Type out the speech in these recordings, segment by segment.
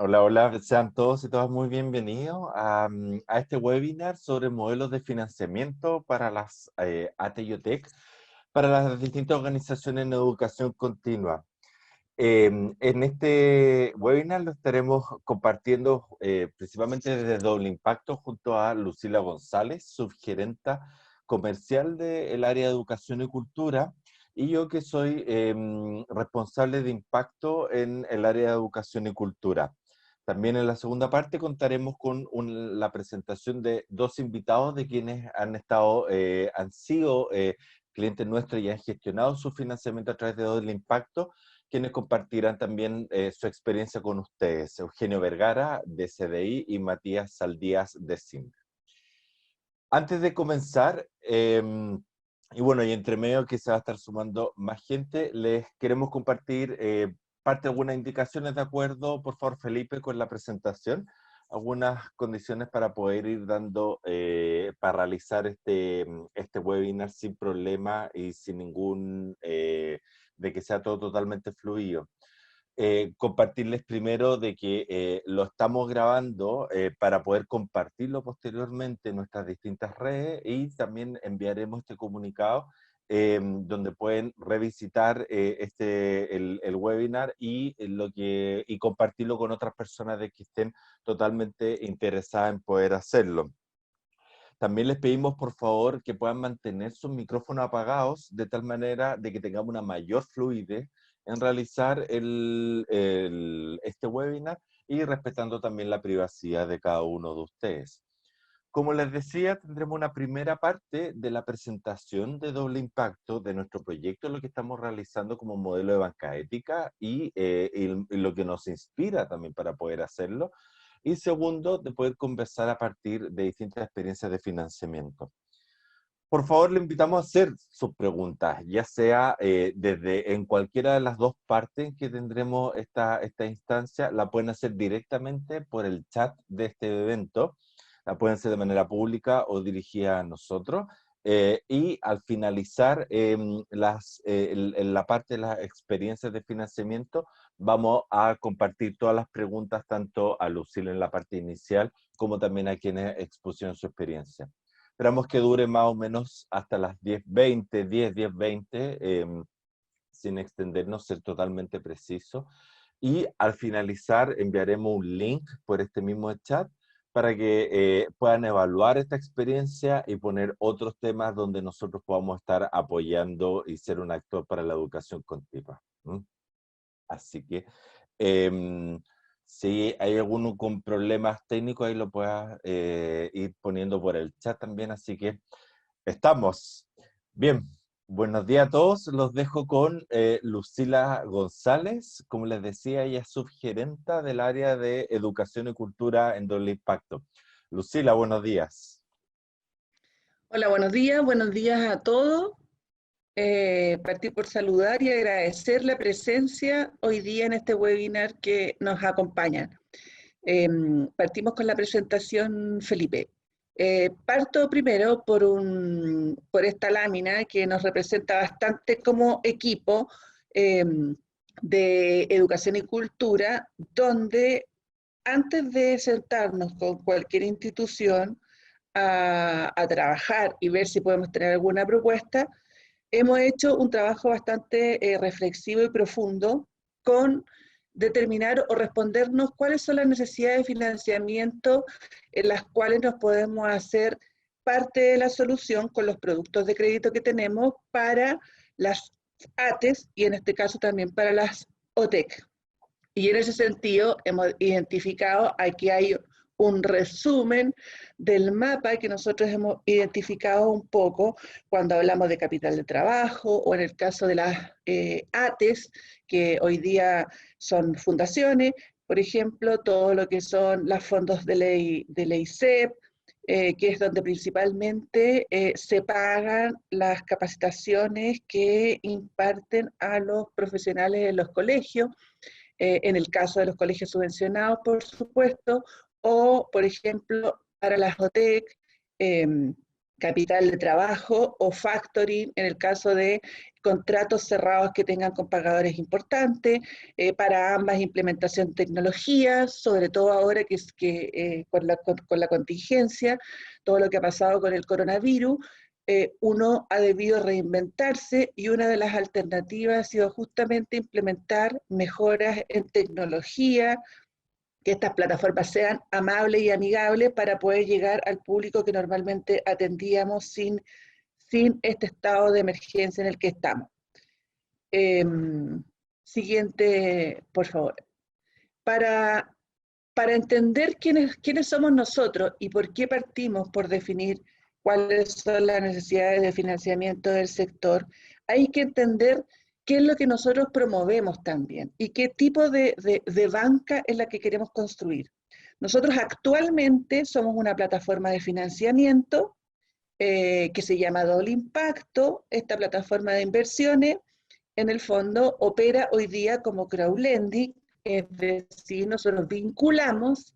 Hola, hola, sean todos y todas muy bienvenidos a este webinar sobre modelos de financiamiento para las AT y OTEC, para las distintas organizaciones en educación continua. En este webinar lo estaremos compartiendo principalmente desde Doble Impacto junto a Lucila González, subgerenta comercial del área de educación y cultura, y yo que soy responsable de impacto en el área de educación y cultura. También en la segunda parte contaremos con la presentación de dos invitados de quienes han sido clientes nuestros y han gestionado su financiamiento a través de Doble Impacto, quienes compartirán también su experiencia con ustedes, Eugenio Vergara de CDI y Matías Saldías de CIM. Antes de comenzar, y bueno, y entre medio que se va a estar sumando más gente, les queremos compartir parte de algunas indicaciones de acuerdo, por favor, Felipe, con la presentación, algunas condiciones para poder ir dando, para realizar este webinar sin problema y sin ningún, de que sea todo totalmente fluido. Compartirles primero de que lo estamos grabando para poder compartirlo posteriormente en nuestras distintas redes y también enviaremos este comunicado donde pueden revisitar el webinar y compartirlo con otras personas de que estén totalmente interesadas en poder hacerlo. También les pedimos, por favor, que puedan mantener sus micrófonos apagados de tal manera de que tengamos una mayor fluidez en realizar este webinar y respetando también la privacidad de cada uno de ustedes. Como les decía, tendremos una primera parte de la presentación de Doble Impacto de nuestro proyecto, lo que estamos realizando como modelo de banca ética y lo que nos inspira también para poder hacerlo. Y segundo, de poder conversar a partir de distintas experiencias de financiamiento. Por favor, le invitamos a hacer sus preguntas, ya sea desde en cualquiera de las dos partes que tendremos esta instancia, la pueden hacer directamente por el chat de este evento, la pueden hacer de manera pública o dirigida a nosotros, y al finalizar en la parte de las experiencias de financiamiento, vamos a compartir todas las preguntas, tanto a Lucila en la parte inicial, como también a quienes expusieron su experiencia. Esperamos que dure más o menos hasta las 10:20, 10:20, sin extendernos, ser totalmente preciso. Y al finalizar enviaremos un link por este mismo chat para que puedan evaluar esta experiencia y poner otros temas donde nosotros podamos estar apoyando y ser un actor para la educación continua. Así que si hay alguno con problemas técnicos, ahí lo puedas ir poniendo por el chat también. Así que estamos. Bien, buenos días a todos. Los dejo con Lucila González. Como les decía, ella es subgerenta del área de educación y cultura en Doble Impacto. Lucila, buenos días. Hola, buenos días a todos. Partir por saludar y agradecer la presencia hoy día en este webinar que nos acompaña. Partimos con la presentación, Felipe. Parto primero por esta lámina que nos representa bastante como equipo de educación y cultura, donde antes de sentarnos con cualquier institución a trabajar y ver si podemos tener alguna propuesta, hemos hecho un trabajo bastante reflexivo y profundo con determinar o respondernos cuáles son las necesidades de financiamiento en las cuales nos podemos hacer parte de la solución con los productos de crédito que tenemos para las ATES y en este caso también para las OTEC. Y en ese sentido hemos identificado, aquí hay un resumen del mapa que nosotros hemos identificado un poco cuando hablamos de capital de trabajo o en el caso de las ATES, que hoy día son fundaciones, por ejemplo, todo lo que son los fondos de ley CEP, que es donde principalmente se pagan las capacitaciones que imparten a los profesionales en los colegios, en el caso de los colegios subvencionados, por supuesto, o, por ejemplo, para las OTEC, capital de trabajo o factoring, en el caso de contratos cerrados que tengan con pagadores importantes, para ambas implementación de tecnologías, sobre todo ahora con la contingencia, todo lo que ha pasado con el coronavirus, uno ha debido reinventarse y una de las alternativas ha sido justamente implementar mejoras en tecnología, que estas plataformas sean amables y amigables para poder llegar al público que normalmente atendíamos sin este estado de emergencia en el que estamos. Siguiente, por favor. Para, para entender quiénes somos nosotros y por qué partimos por definir cuáles son las necesidades de financiamiento del sector, hay que entender qué es lo que nosotros promovemos también y qué tipo de banca es la que queremos construir. Nosotros actualmente somos una plataforma de financiamiento que se llama Doble Impacto. Esta plataforma de inversiones, en el fondo, opera hoy día como crowdlending, es decir, nosotros vinculamos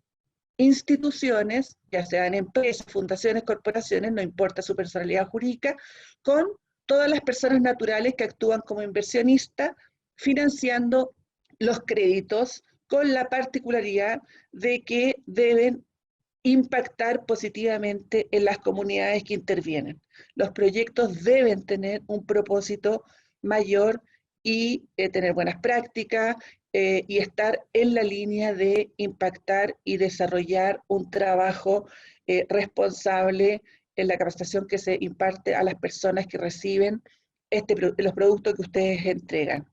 instituciones, ya sean empresas, fundaciones, corporaciones, no importa su personalidad jurídica, con todas las personas naturales que actúan como inversionistas, financiando los créditos, con la particularidad de que deben impactar positivamente en las comunidades que intervienen. Los proyectos deben tener un propósito mayor y tener buenas prácticas y estar en la línea de impactar y desarrollar un trabajo responsable en la capacitación que se imparte a las personas que reciben los productos que ustedes entregan.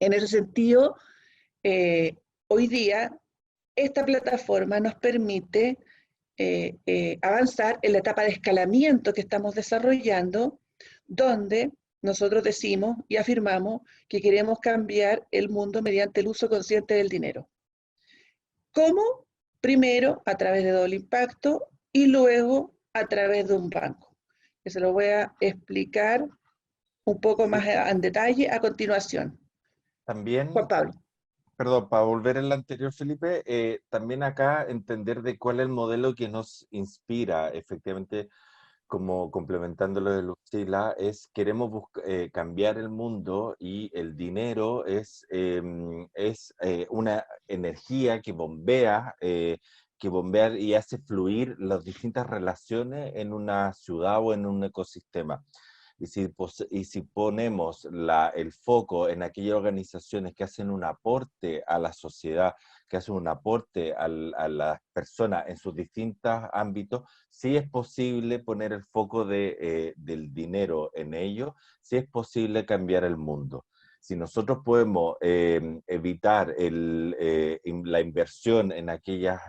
En ese sentido, hoy día esta plataforma nos permite avanzar en la etapa de escalamiento que estamos desarrollando, donde nosotros decimos y afirmamos que queremos cambiar el mundo mediante el uso consciente del dinero. ¿Cómo? Primero a través de Doble Impacto y luego a través de un banco. Que se lo voy a explicar un poco más en detalle a continuación. También, Juan Pablo. perdón, para volver al anterior, Felipe, también acá entender de cuál es el modelo que nos inspira, efectivamente, como complementando lo de Lucila, es queremos cambiar el mundo y el dinero es una energía que bombea y hace fluir las distintas relaciones en una ciudad o en un ecosistema. Y si ponemos el foco en aquellas organizaciones que hacen un aporte a la sociedad, que hacen un aporte a las personas en sus distintos ámbitos, sí es posible poner el foco del dinero en ello, sí es posible cambiar el mundo. Si nosotros podemos evitar la inversión en aquellas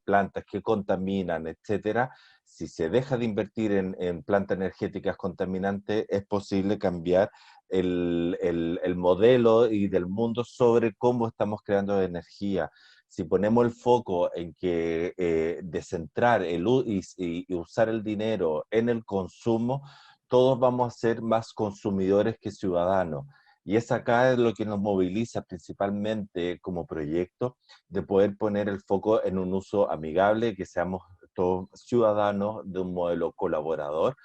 plantas que contaminan, etcétera, si se deja de invertir en plantas energéticas contaminantes, es posible cambiar el modelo y del mundo sobre cómo estamos creando energía. Si ponemos el foco en que descentrar y usar el dinero en el consumo, todos vamos a ser más consumidores que ciudadanos. Y es acá lo que nos moviliza principalmente como proyecto, de poder poner el foco en un uso amigable, que seamos todos ciudadanos de un modelo colaborador,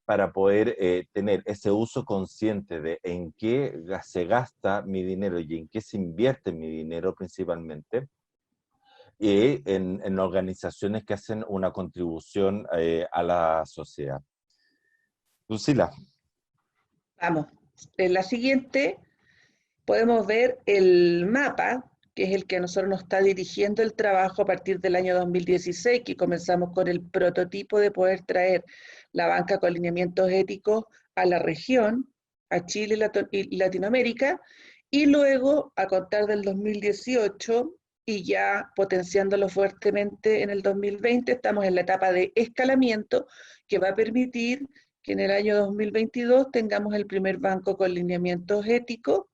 para poder tener ese uso consciente de en qué se gasta mi dinero y en qué se invierte mi dinero principalmente, y en organizaciones que hacen una contribución a la sociedad. Lucila. Vamos. En la siguiente podemos ver el mapa, que es el que a nosotros nos está dirigiendo el trabajo a partir del año 2016, que comenzamos con el prototipo de poder traer la banca con lineamientos éticos a la región, a Chile y Latinoamérica, y luego, a contar del 2018, y ya potenciándolo fuertemente en el 2020, estamos en la etapa de escalamiento, que va a permitir que en el año 2022 tengamos el primer banco con lineamientos éticos,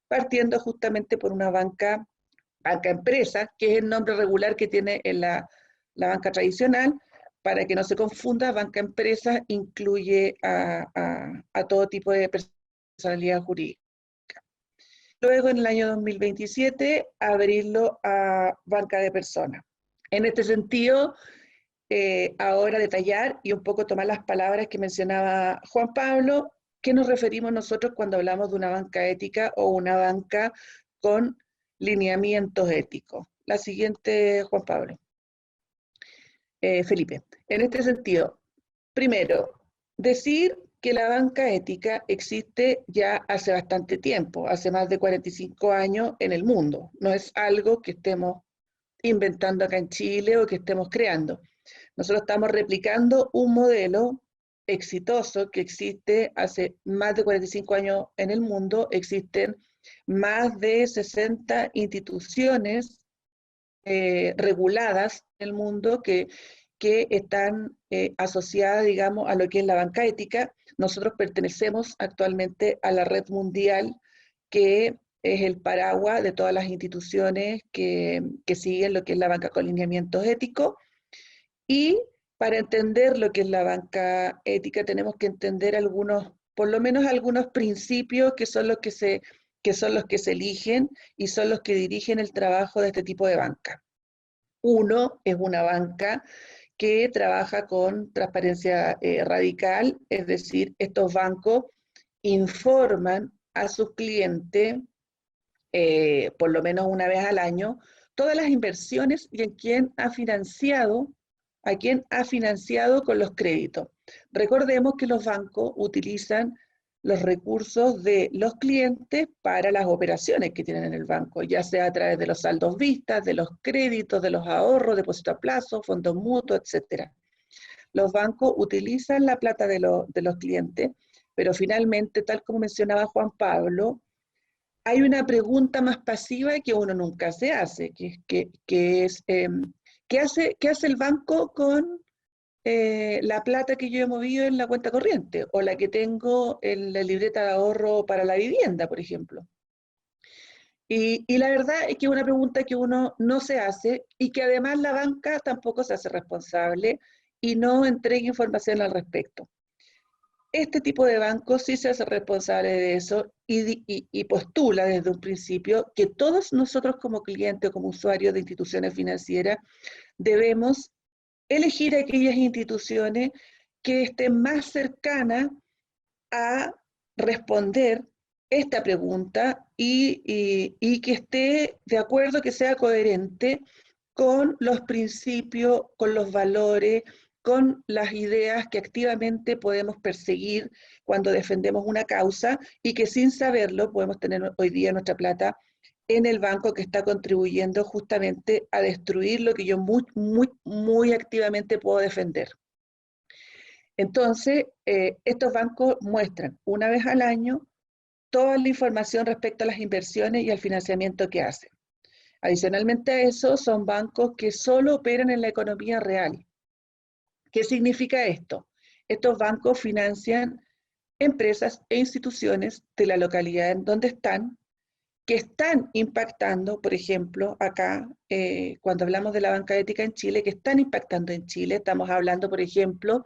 partiendo justamente por una banca empresa, que es el nombre regular que tiene en la banca tradicional. Para que no se confunda, banca empresa incluye a todo tipo de personalidad jurídica. Luego, en el año 2027, abrirlo a banca de personas. En este sentido, ahora detallar y un poco tomar las palabras que mencionaba Juan Pablo, qué nos referimos nosotros cuando hablamos de una banca ética o una banca con lineamientos éticos. La siguiente, Juan Pablo. Felipe, en este sentido, primero, decir que la banca ética existe ya hace bastante tiempo, hace más de 45 años en el mundo. No es algo que estemos inventando acá en Chile o que estemos creando. Nosotros estamos replicando un modelo exitoso que existe hace más de 45 años en el mundo. Existen más de 60 instituciones reguladas en el mundo que están asociadas, digamos, a lo que es la banca ética. Nosotros pertenecemos actualmente a la red mundial, que es el paraguas de todas las instituciones que siguen lo que es la banca con lineamientos éticos. Y para entender lo que es la banca ética tenemos que entender algunos, por lo menos algunos principios que son los que se eligen y son los que dirigen el trabajo de este tipo de banca. Uno es una banca que trabaja con transparencia radical, es decir, estos bancos informan a sus clientes, por lo menos una vez al año, todas las inversiones y a quién ha financiado con los créditos. Recordemos que los bancos utilizan los recursos de los clientes para las operaciones que tienen en el banco, ya sea a través de los saldos vistas, de los créditos, de los ahorros, depósito a plazo, fondos mutuos, etc. Los bancos utilizan la plata de los clientes, pero finalmente, tal como mencionaba Juan Pablo, hay una pregunta más pasiva que uno nunca se hace, que es, ¿qué hace el banco con la plata que yo he movido en la cuenta corriente o la que tengo en la libreta de ahorro para la vivienda, por ejemplo? Y la verdad es que es una pregunta que uno no se hace y que además la banca tampoco se hace responsable y no entrega información al respecto. Este tipo de banco sí se hace responsable de eso y postula desde un principio que todos nosotros como clientes o como usuarios de instituciones financieras debemos elegir aquellas instituciones que estén más cercanas a responder esta pregunta y que esté de acuerdo, que sea coherente con los principios, con los valores, con las ideas que activamente podemos perseguir cuando defendemos una causa y que sin saberlo podemos tener hoy día nuestra plata en el banco que está contribuyendo justamente a destruir lo que yo muy activamente puedo defender. Entonces, estos bancos muestran una vez al año toda la información respecto a las inversiones y al financiamiento que hacen. Adicionalmente a eso, son bancos que solo operan en la economía real. ¿Qué significa esto? Estos bancos financian empresas e instituciones de la localidad en donde están, que están impactando, por ejemplo, acá, cuando hablamos de la banca ética en Chile, que están impactando en Chile, estamos hablando, por ejemplo,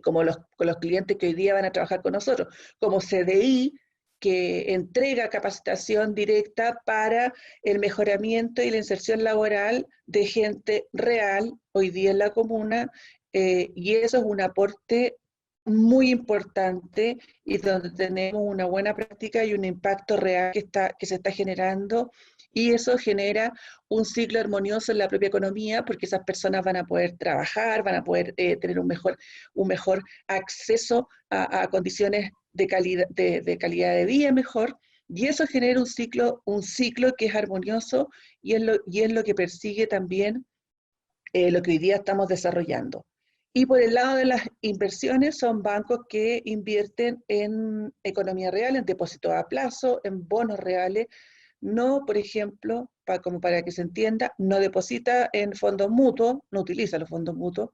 con los clientes que hoy día van a trabajar con nosotros, como CDI, que entrega capacitación directa para el mejoramiento y la inserción laboral de gente real hoy día en la comuna, y eso es un aporte muy importante y donde tenemos una buena práctica y un impacto real que se está generando, y eso genera un ciclo armonioso en la propia economía porque esas personas van a poder trabajar, van a poder tener un mejor acceso a condiciones de calidad de vida mejor, y eso genera un ciclo que es armonioso y es lo que persigue también lo que hoy día estamos desarrollando. Y por el lado de las inversiones, son bancos que invierten en economía real, en depósitos a plazo, en bonos reales. No, por ejemplo, como para que se entienda, no deposita en fondos mutuos, no utiliza los fondos mutuos,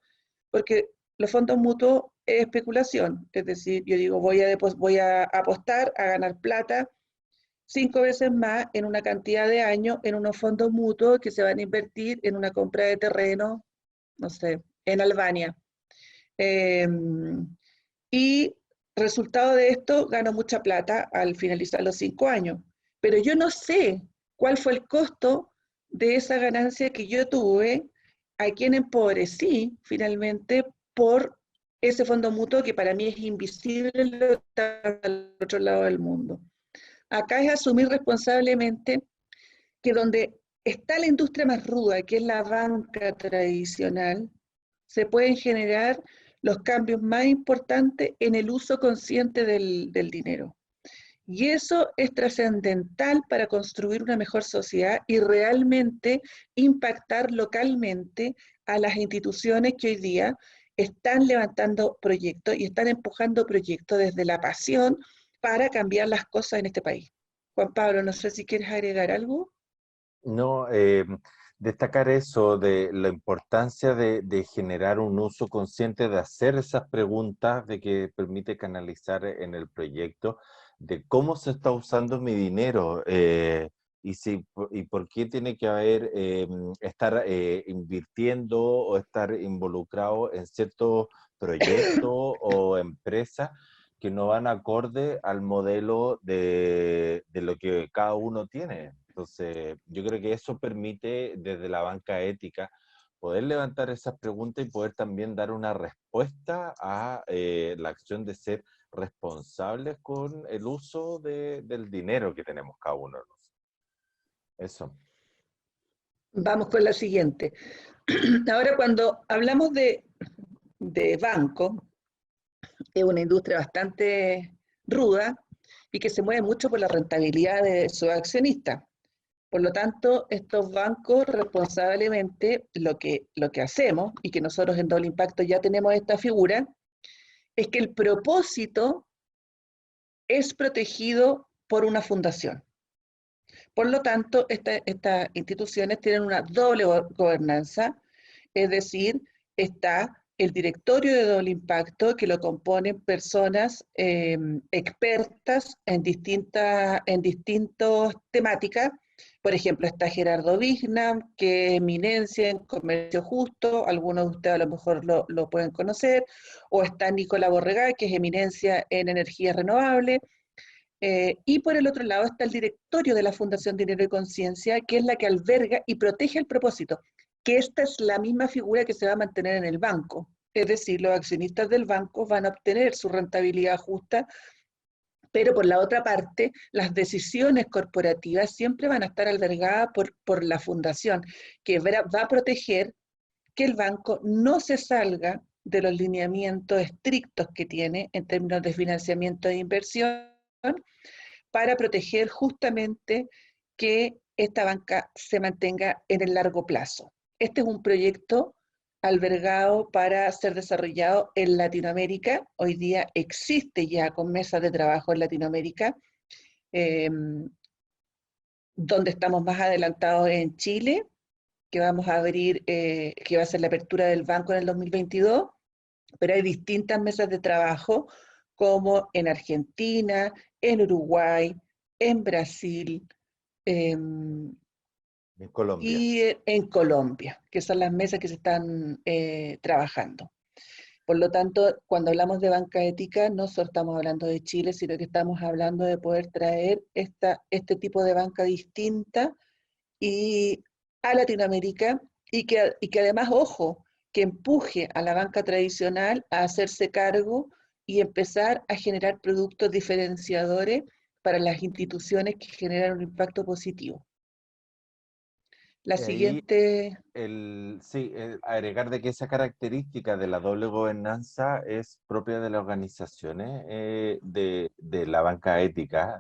porque los fondos mutuos es especulación. Es decir, yo digo, voy a apostar a ganar plata 5 veces más en una cantidad de años en unos fondos mutuos que se van a invertir en una compra de terreno, no sé, en Albania. Y resultado de esto, gano mucha plata al finalizar los 5 años. Pero yo no sé cuál fue el costo de esa ganancia que yo tuve, a quien empobrecí finalmente por ese fondo mutuo que para mí es invisible en lo que está al otro lado del mundo. Acá es asumir responsablemente que donde está la industria más ruda, que es la banca tradicional, se pueden generar los cambios más importantes en el uso consciente del dinero. Y eso es trascendental para construir una mejor sociedad y realmente impactar localmente a las instituciones que hoy día están levantando proyectos y están empujando proyectos desde la pasión para cambiar las cosas en este país. Juan Pablo, no sé si quieres agregar algo. No, destacar eso de la importancia de generar un uso consciente, de hacer esas preguntas, de que permite canalizar en el proyecto, de cómo se está usando mi dinero, y por qué tiene que haber, estar invirtiendo o estar involucrado en ciertos proyectos o empresas que no van acorde al modelo de lo que cada uno tiene. Entonces, yo creo que eso permite desde la banca ética poder levantar esas preguntas y poder también dar una respuesta a la acción de ser responsables con el uso del dinero que tenemos cada uno de nosotros. Eso. Vamos con la siguiente. Ahora, cuando hablamos de banco, es una industria bastante ruda y que se mueve mucho por la rentabilidad de sus accionistas. Por lo tanto, estos bancos responsablemente lo que hacemos, y que nosotros en Doble Impacto ya tenemos esta figura, es que el propósito es protegido por una fundación. Por lo tanto, estas instituciones tienen una doble gobernanza, es decir, está el directorio de Doble Impacto, que lo componen personas expertas en distintas temáticas. Por ejemplo, está Gerardo Vignam, que es eminencia en comercio justo, algunos de ustedes a lo mejor lo pueden conocer, o está Nicola Borregá, que es eminencia en energías renovables, y por el otro lado está el directorio de la Fundación Dinero y Conciencia, que es la que alberga y protege el propósito, que esta es la misma figura que se va a mantener en el banco. Es decir, los accionistas del banco van a obtener su rentabilidad justa, pero por la otra parte, las decisiones corporativas siempre van a estar albergadas por la fundación, que va a proteger que el banco no se salga de los lineamientos estrictos que tiene en términos de financiamiento e inversión, para proteger justamente que esta banca se mantenga en el largo plazo. Este es un proyecto albergado para ser desarrollado en Latinoamérica. Hoy día existe ya con mesas de trabajo en Latinoamérica, eh, donde estamos más adelantados en Chile, que vamos a abrir, que va a ser la apertura del banco en el 2022, pero hay distintas mesas de trabajo como en Argentina, en Uruguay, en Brasil En Colombia. y en Colombia, que son las mesas que se están trabajando. Por lo tanto, cuando hablamos de banca ética, no solo estamos hablando de Chile, sino que estamos hablando de poder traer este tipo de banca distinta y a Latinoamérica y que además, ojo, que empuje a la banca tradicional a hacerse cargo y empezar a generar productos diferenciadores para las instituciones que generan un impacto positivo. La Y ahí siguiente, sí, agregar de que esa característica de la doble gobernanza es propia de las organizaciones de la banca ética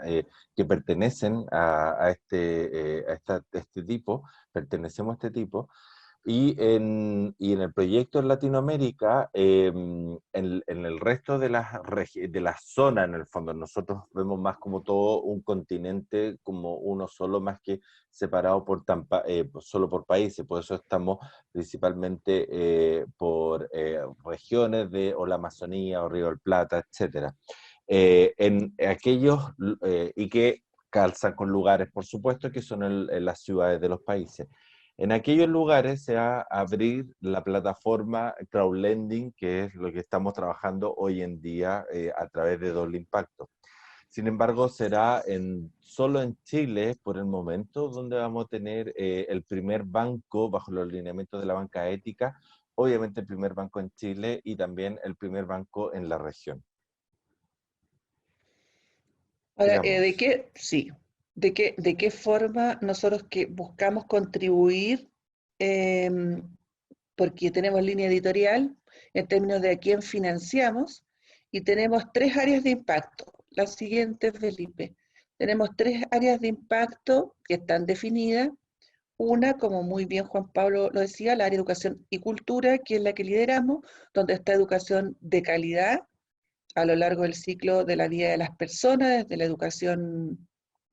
que pertenecen a este tipo, pertenecemos a este tipo, y en el proyecto en Latinoamérica, en el resto de la zona, en el fondo, nosotros vemos más como todo un continente, como uno solo, más que separado solo por países. Por eso estamos principalmente por regiones o la Amazonía, o Río del Plata, etcétera. En aquellos, y que calzan con lugares, por supuesto, que son en las ciudades de los países. En aquellos lugares se va a abrir la plataforma crowdlending, que es lo que estamos trabajando hoy en día a través de Doble Impacto. Sin embargo, será solo en Chile, por el momento, donde vamos a tener el primer banco, bajo los lineamientos de la banca ética, obviamente el primer banco en Chile y también el primer banco en la región. Ahora, Sigamos. sí, de qué forma nosotros que buscamos contribuir, em, porque tenemos línea editorial en términos de a quién financiamos y tenemos tres áreas de impacto. Las siguientes, Felipe. Tenemos tres áreas de impacto que están definidas. Una, como muy bien Juan Pablo lo decía, la área de educación y cultura, que es la que lideramos, donde está educación de calidad a lo largo del ciclo de la vida de las personas, desde la educación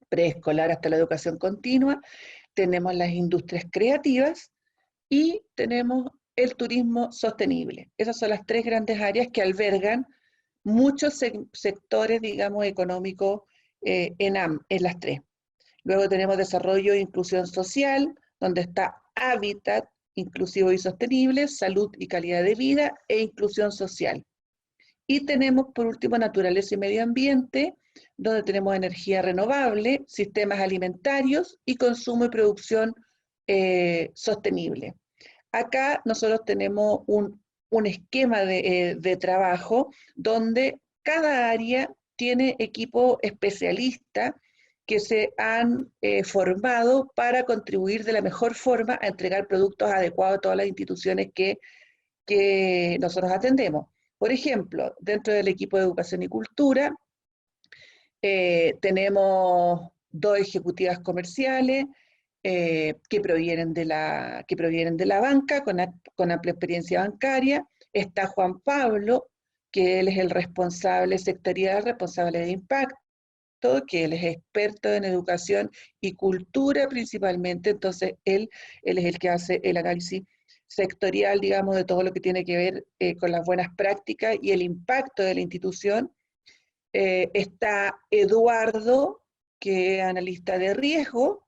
preescolar hasta la educación continua. Tenemos las industrias creativas y tenemos el turismo sostenible. Esas son las tres grandes áreas que albergan muchos sectores, digamos, económicos en las tres. Luego tenemos desarrollo e inclusión social, donde está hábitat inclusivo y sostenible, salud y calidad de vida e inclusión social. Y tenemos, por último, naturaleza y medio ambiente, donde tenemos energía renovable, sistemas alimentarios y consumo y producción sostenible. Acá nosotros tenemos un esquema de trabajo donde cada área tiene equipo especialista que se han formado para contribuir de la mejor forma a entregar productos adecuados a todas las instituciones que nosotros atendemos. Por ejemplo, dentro del equipo de educación y cultura, tenemos dos ejecutivas comerciales que provienen de la banca con amplia experiencia bancaria. Está Juan Pablo, que él es el responsable sectorial, responsable de impacto, que él es experto en educación y cultura principalmente, entonces él es el que hace el análisis sectorial, digamos, de todo lo que tiene que ver con las buenas prácticas y el impacto de la institución. Está Eduardo, que es analista de riesgo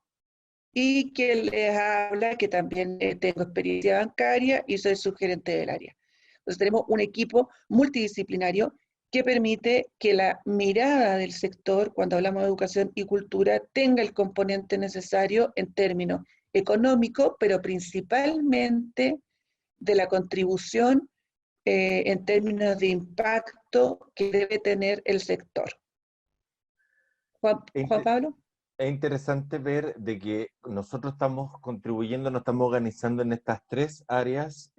y que les habla, que también tengo experiencia bancaria y soy subgerente del área. Entonces tenemos un equipo multidisciplinario que permite que la mirada del sector, cuando hablamos de educación y cultura, tenga el componente necesario en términos económicos, pero principalmente de la contribución en términos de impacto que debe tener el sector. Juan Pablo. Es interesante ver de que nosotros estamos contribuyendo, nos estamos organizando en estas tres áreas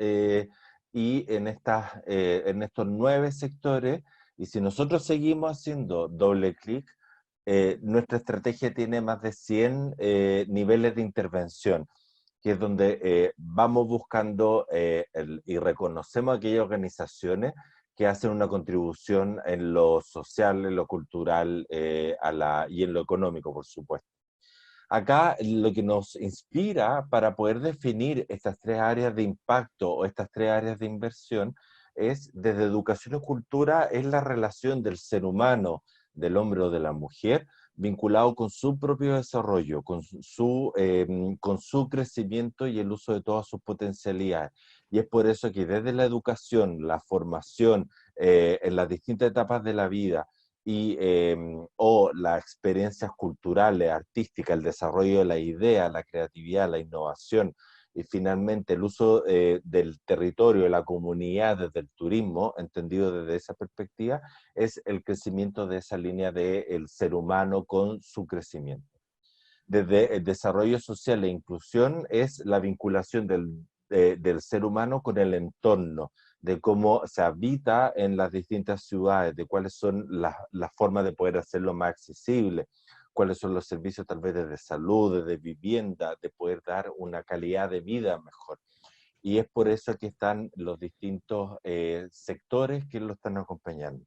y en estos 9 sectores, y si nosotros seguimos haciendo doble clic, nuestra estrategia tiene más de 100 niveles de intervención, que es donde vamos buscando y reconocemos aquellas organizaciones que hacen una contribución en lo social, en lo cultural y en lo económico, por supuesto. Acá lo que nos inspira para poder definir estas tres áreas de impacto o estas tres áreas de inversión es, desde educación y cultura, es la relación del ser humano, del hombre o de la mujer, vinculado con su propio desarrollo, con su crecimiento y el uso de todas sus potencialidades. Y es por eso que desde la educación, la formación, en las distintas etapas de la vida, o las experiencias culturales, artísticas, el desarrollo de la idea, la creatividad, la innovación, y finalmente el uso del territorio, de la comunidad desde el turismo, entendido desde esa perspectiva, es el crecimiento de esa línea del ser humano con su crecimiento. Desde el desarrollo social e inclusión es la vinculación del ser humano con el entorno, de cómo se habita en las distintas ciudades, de cuáles son las formas de poder hacerlo más accesible, cuáles son los servicios tal vez de salud, de vivienda, de poder dar una calidad de vida mejor. Y es por eso que están los distintos sectores que lo están acompañando.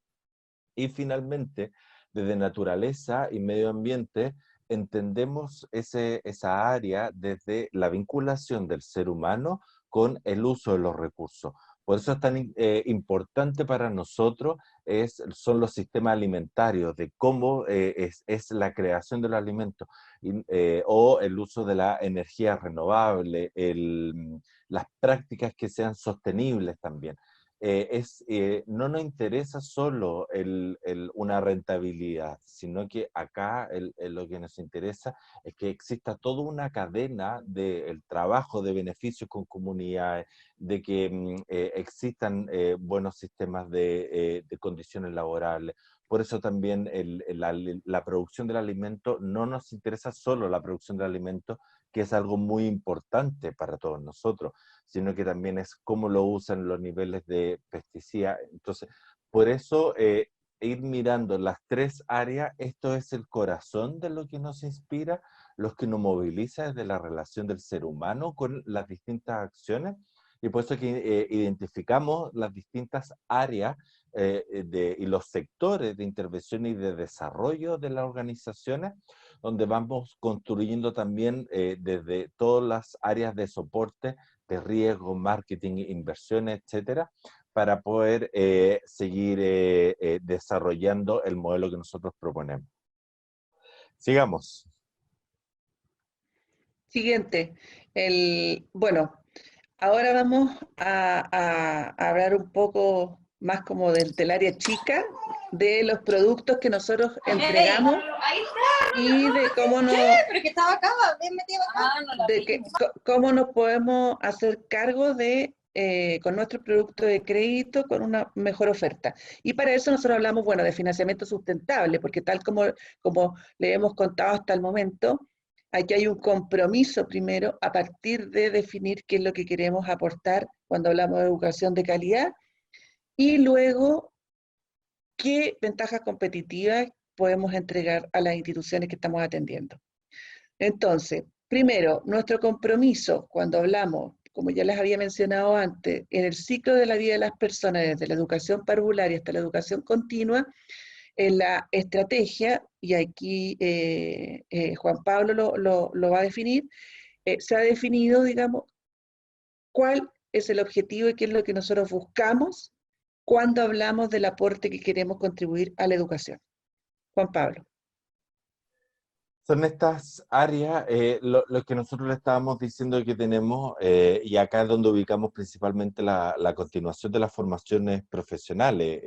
Y finalmente, desde naturaleza y medio ambiente, entendemos esa área desde la vinculación del ser humano con el uso de los recursos. Por eso es tan importante para nosotros son los sistemas alimentarios, de cómo es la creación de los alimentos, o el uso de la energía renovable, las prácticas que sean sostenibles también. no nos interesa solo una rentabilidad, sino que acá lo que nos interesa es que exista toda una cadena del trabajo de beneficios con comunidades, de que existan buenos sistemas de condiciones laborales. Por eso también la producción del alimento, no nos interesa solo la producción del alimento, que es algo muy importante para todos nosotros, sino que también es cómo lo usan, los niveles de pesticidas. Entonces, por eso ir mirando las tres áreas, esto es el corazón de lo que nos inspira, lo que nos moviliza desde la relación del ser humano con las distintas acciones, y por eso que identificamos las distintas áreas y los sectores de intervención y de desarrollo de las organizaciones, donde vamos construyendo también desde todas las áreas de soporte, de riesgo, marketing, inversiones, etcétera, para poder seguir desarrollando el modelo que nosotros proponemos. Sigamos. Siguiente. Bueno, ahora vamos a hablar un poco más como del área chica, de los productos que nosotros entregamos y de cómo Pero que estaba acá, bien metido acá. cómo nos podemos hacer cargo de, con nuestro producto de crédito, con una mejor oferta. Y para eso nosotros hablamos, bueno, de financiamiento sustentable, porque tal como le hemos contado hasta el momento, aquí hay un compromiso primero a partir de definir qué es lo que queremos aportar cuando hablamos de educación de calidad, y luego qué ventajas competitivas podemos entregar a las instituciones que estamos atendiendo. Entonces, primero, nuestro compromiso cuando hablamos, como ya les había mencionado antes, en el ciclo de la vida de las personas, desde la educación parvularia hasta la educación continua, en la estrategia, y aquí Juan Pablo lo va a definir, se ha definido, digamos, cuál es el objetivo y qué es lo que nosotros buscamos cuando hablamos del aporte que queremos contribuir a la educación. Juan Pablo. Son estas áreas, lo que nosotros le estábamos diciendo que tenemos, y acá es donde ubicamos principalmente la continuación de las formaciones profesionales,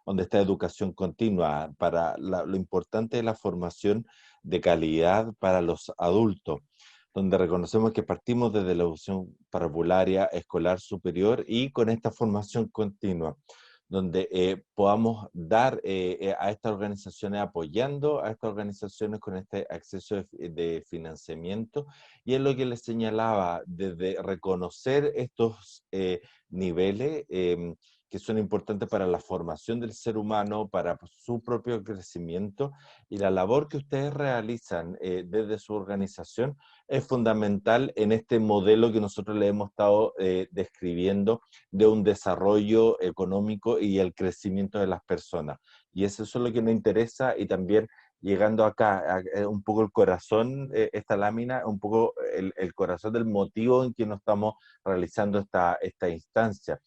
donde está educación continua, para lo importante de la formación de calidad para los adultos, donde reconocemos que partimos desde la educación parvularia, escolar superior, y con esta formación continua, donde podamos dar a estas organizaciones, apoyando a estas organizaciones con este acceso de financiamiento, y es lo que les señalaba, desde reconocer estos niveles que son importantes para la formación del ser humano, para su propio crecimiento, y la labor que ustedes realizan desde su organización es fundamental en este modelo que nosotros le hemos estado describiendo, de un desarrollo económico y el crecimiento de las personas. Y eso es lo que nos interesa, y también llegando acá, un poco el corazón, esta lámina, un poco el corazón del motivo en que nos estamos realizando esta instancia.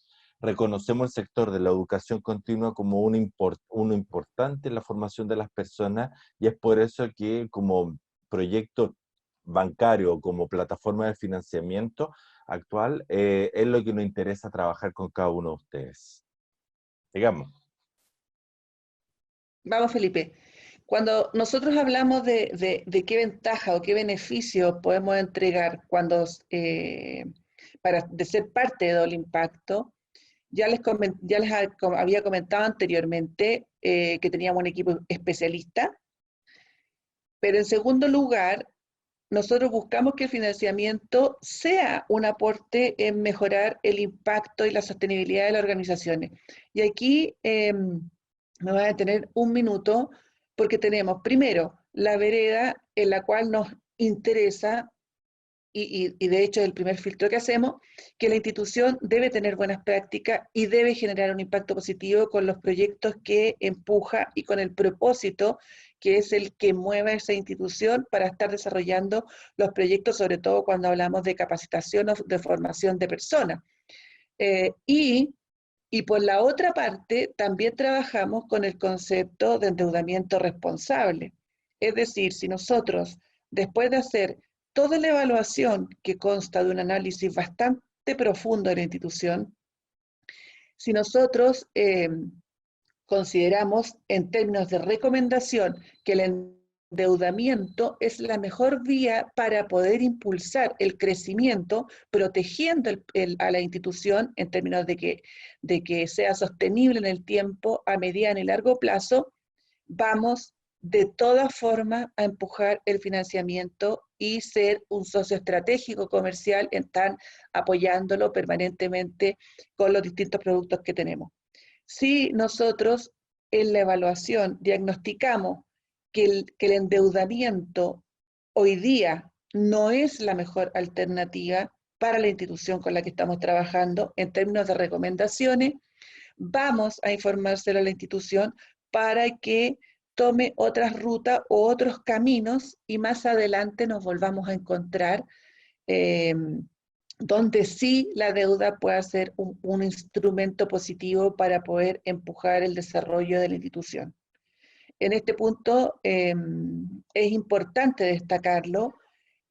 Reconocemos el sector de la educación continua como uno importante en la formación de las personas, y es por eso que como proyecto bancario, como plataforma de financiamiento actual, es lo que nos interesa trabajar con cada uno de ustedes. Digamos. Vamos, Felipe. Cuando nosotros hablamos de qué ventaja o qué beneficio podemos entregar de ser parte de Doble Impacto, ya les había comentado anteriormente que teníamos un equipo especialista, pero en segundo lugar, nosotros buscamos que el financiamiento sea un aporte en mejorar el impacto y la sostenibilidad de las organizaciones. Y aquí me voy a detener un minuto, porque tenemos primero la vereda en la cual nos interesa, y de hecho es el primer filtro que hacemos, que la institución debe tener buenas prácticas y debe generar un impacto positivo con los proyectos que empuja y con el propósito que es el que mueve a esa institución para estar desarrollando los proyectos, sobre todo cuando hablamos de capacitación o de formación de personas. Y por la otra parte, también trabajamos con el concepto de endeudamiento responsable. Es decir, si nosotros, después de hacer toda la evaluación que consta de un análisis bastante profundo de la institución, si nosotros consideramos en términos de recomendación que el endeudamiento es la mejor vía para poder impulsar el crecimiento, protegiendo a la institución en términos de que sea sostenible en el tiempo, a mediano y largo plazo, vamos de todas formas a empujar el financiamiento y ser un socio estratégico comercial, están apoyándolo permanentemente con los distintos productos que tenemos. Si nosotros en la evaluación diagnosticamos que el endeudamiento hoy día no es la mejor alternativa para la institución con la que estamos trabajando en términos de recomendaciones, vamos a informárselo a la institución para que tome otras rutas o otros caminos y más adelante nos volvamos a encontrar donde sí la deuda pueda ser un instrumento positivo para poder empujar el desarrollo de la institución. En este punto es importante destacarlo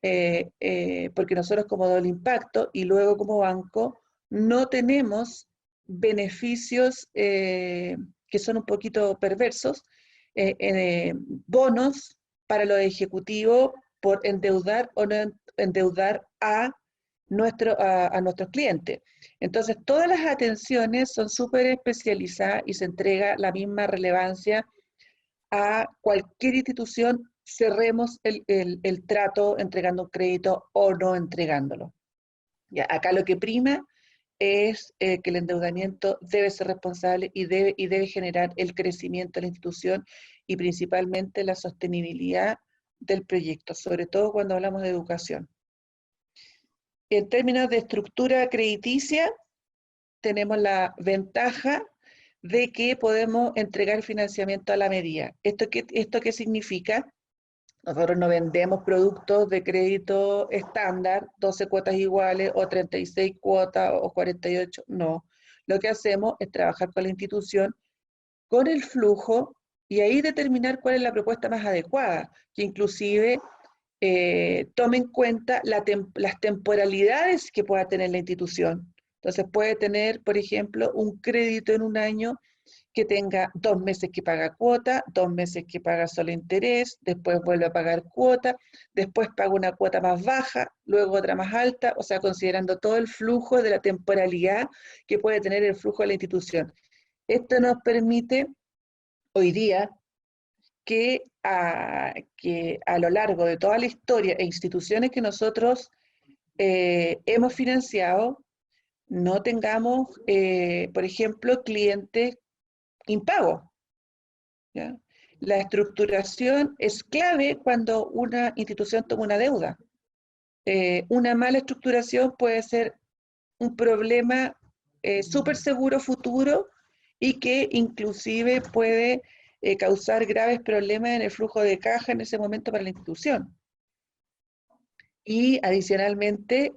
porque nosotros como doble impacto y luego como banco no tenemos beneficios que son un poquito perversos, bonos para los ejecutivos por endeudar o no endeudar a nuestros clientes. Entonces, todas las atenciones son súper especializadas y se entrega la misma relevancia a cualquier institución, cerremos el trato entregando un crédito o no entregándolo. Ya, acá lo que prima es que el endeudamiento debe ser responsable y debe generar el crecimiento de la institución y principalmente la sostenibilidad del proyecto, sobre todo cuando hablamos de educación. En términos de estructura crediticia, tenemos la ventaja de que podemos entregar financiamiento a la medida. ¿Esto qué significa? Nosotros no vendemos productos de crédito estándar, 12 cuotas iguales, o 36 cuotas, o 48, no. Lo que hacemos es trabajar con la institución, con el flujo, y ahí determinar cuál es la propuesta más adecuada, que inclusive tome en cuenta las temporalidades que pueda tener la institución. Entonces puede tener, por ejemplo, un crédito en un año que tenga 2 meses que paga cuota, 2 meses que paga solo interés, después vuelve a pagar cuota, después paga una cuota más baja, luego otra más alta, o sea, considerando todo el flujo de la temporalidad que puede tener el flujo de la institución. Esto nos permite hoy día que a lo largo de toda la historia e instituciones que nosotros hemos financiado, no tengamos, por ejemplo, clientes impagos. ¿Ya? La estructuración es clave cuando una institución toma una deuda. Una mala estructuración puede ser un problema súper seguro futuro y que inclusive puede causar graves problemas en el flujo de caja en ese momento para la institución. Y adicionalmente,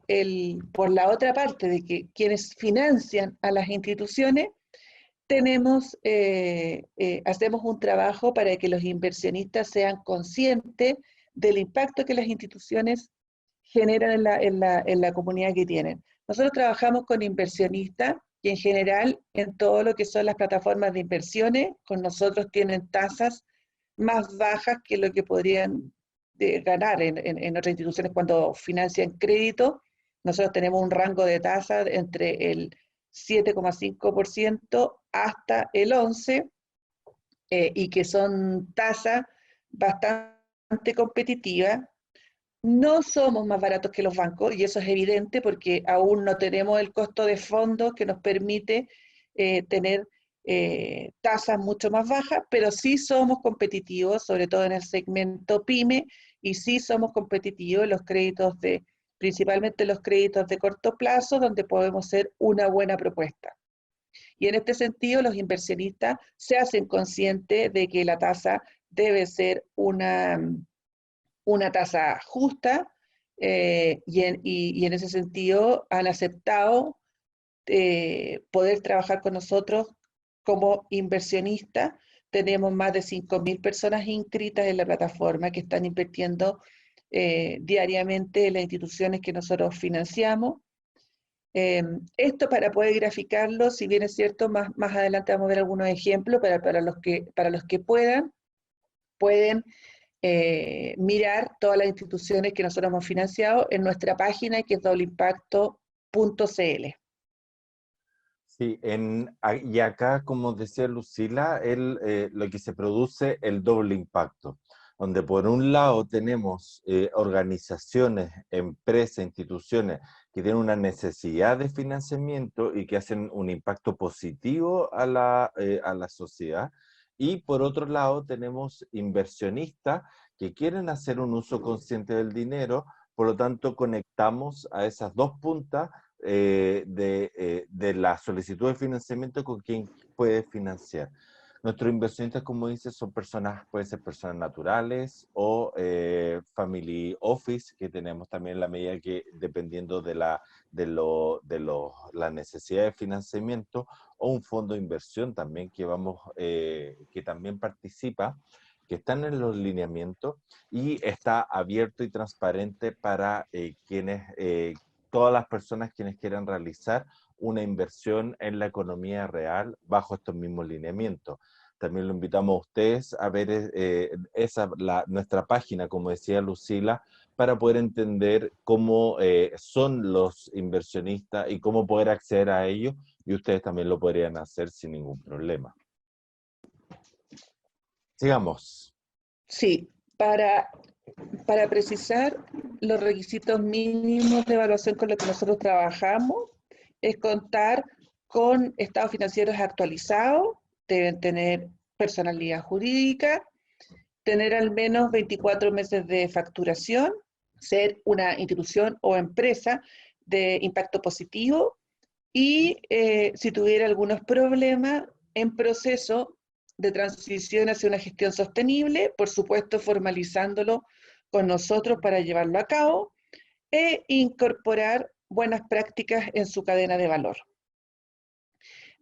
por la otra parte de que quienes financian a las instituciones, hacemos un trabajo para que los inversionistas sean conscientes del impacto que las instituciones generan en la comunidad que tienen. Nosotros trabajamos con inversionistas y en general en todo lo que son las plataformas de inversiones, con nosotros tienen tasas más bajas que lo que podrían ganar en otras instituciones cuando financian crédito. Nosotros tenemos un rango de tasas entre el 7,5% hasta el 11%, y que son tasas bastante competitivas. No somos más baratos que los bancos, y eso es evidente porque aún no tenemos el costo de fondos que nos permite tener tasas mucho más bajas, pero sí somos competitivos, sobre todo en el segmento PYME, y sí somos competitivos en los créditos principalmente los créditos de corto plazo, donde podemos ser una buena propuesta. Y en este sentido, los inversionistas se hacen conscientes de que la tasa debe ser una tasa justa, y en ese sentido han aceptado poder trabajar con nosotros como inversionistas. Tenemos más de 5.000 personas inscritas en la plataforma que están invirtiendo diariamente en las instituciones que nosotros financiamos. Esto para poder graficarlo, si bien es cierto, más adelante vamos a ver algunos ejemplos para los que pueden mirar todas las instituciones que nosotros hemos financiado en nuestra página, que es dobleimpacto.cl. Sí, y acá, como decía Lucila, lo que se produce el doble impacto, donde por un lado tenemos organizaciones, empresas, instituciones que tienen una necesidad de financiamiento y que hacen un impacto positivo a la sociedad, y por otro lado tenemos inversionistas que quieren hacer un uso consciente del dinero, por lo tanto conectamos a esas dos puntas de la solicitud de financiamiento con quien puede financiar. Nuestros inversionistas, como dice, son personas, pueden ser personas naturales o family office, que tenemos también en la medida que, dependiendo de la necesidad de financiamiento, o un fondo de inversión también que también participa, que están en los lineamientos y está abierto y transparente para todas las personas quienes quieran realizar una inversión en la economía real bajo estos mismos lineamientos. También lo invitamos a ustedes a ver nuestra página, como decía Lucila, para poder entender cómo son los inversionistas y cómo poder acceder a ellos, y ustedes también lo podrían hacer sin ningún problema. Sigamos. Sí, para precisar los requisitos mínimos de evaluación con los que nosotros trabajamos, es contar con estados financieros actualizados, deben tener personalidad jurídica, tener al menos 24 meses de facturación, ser una institución o empresa de impacto positivo y si tuviera algunos problemas en proceso de transición hacia una gestión sostenible, por supuesto formalizándolo con nosotros para llevarlo a cabo, e incorporar buenas prácticas en su cadena de valor.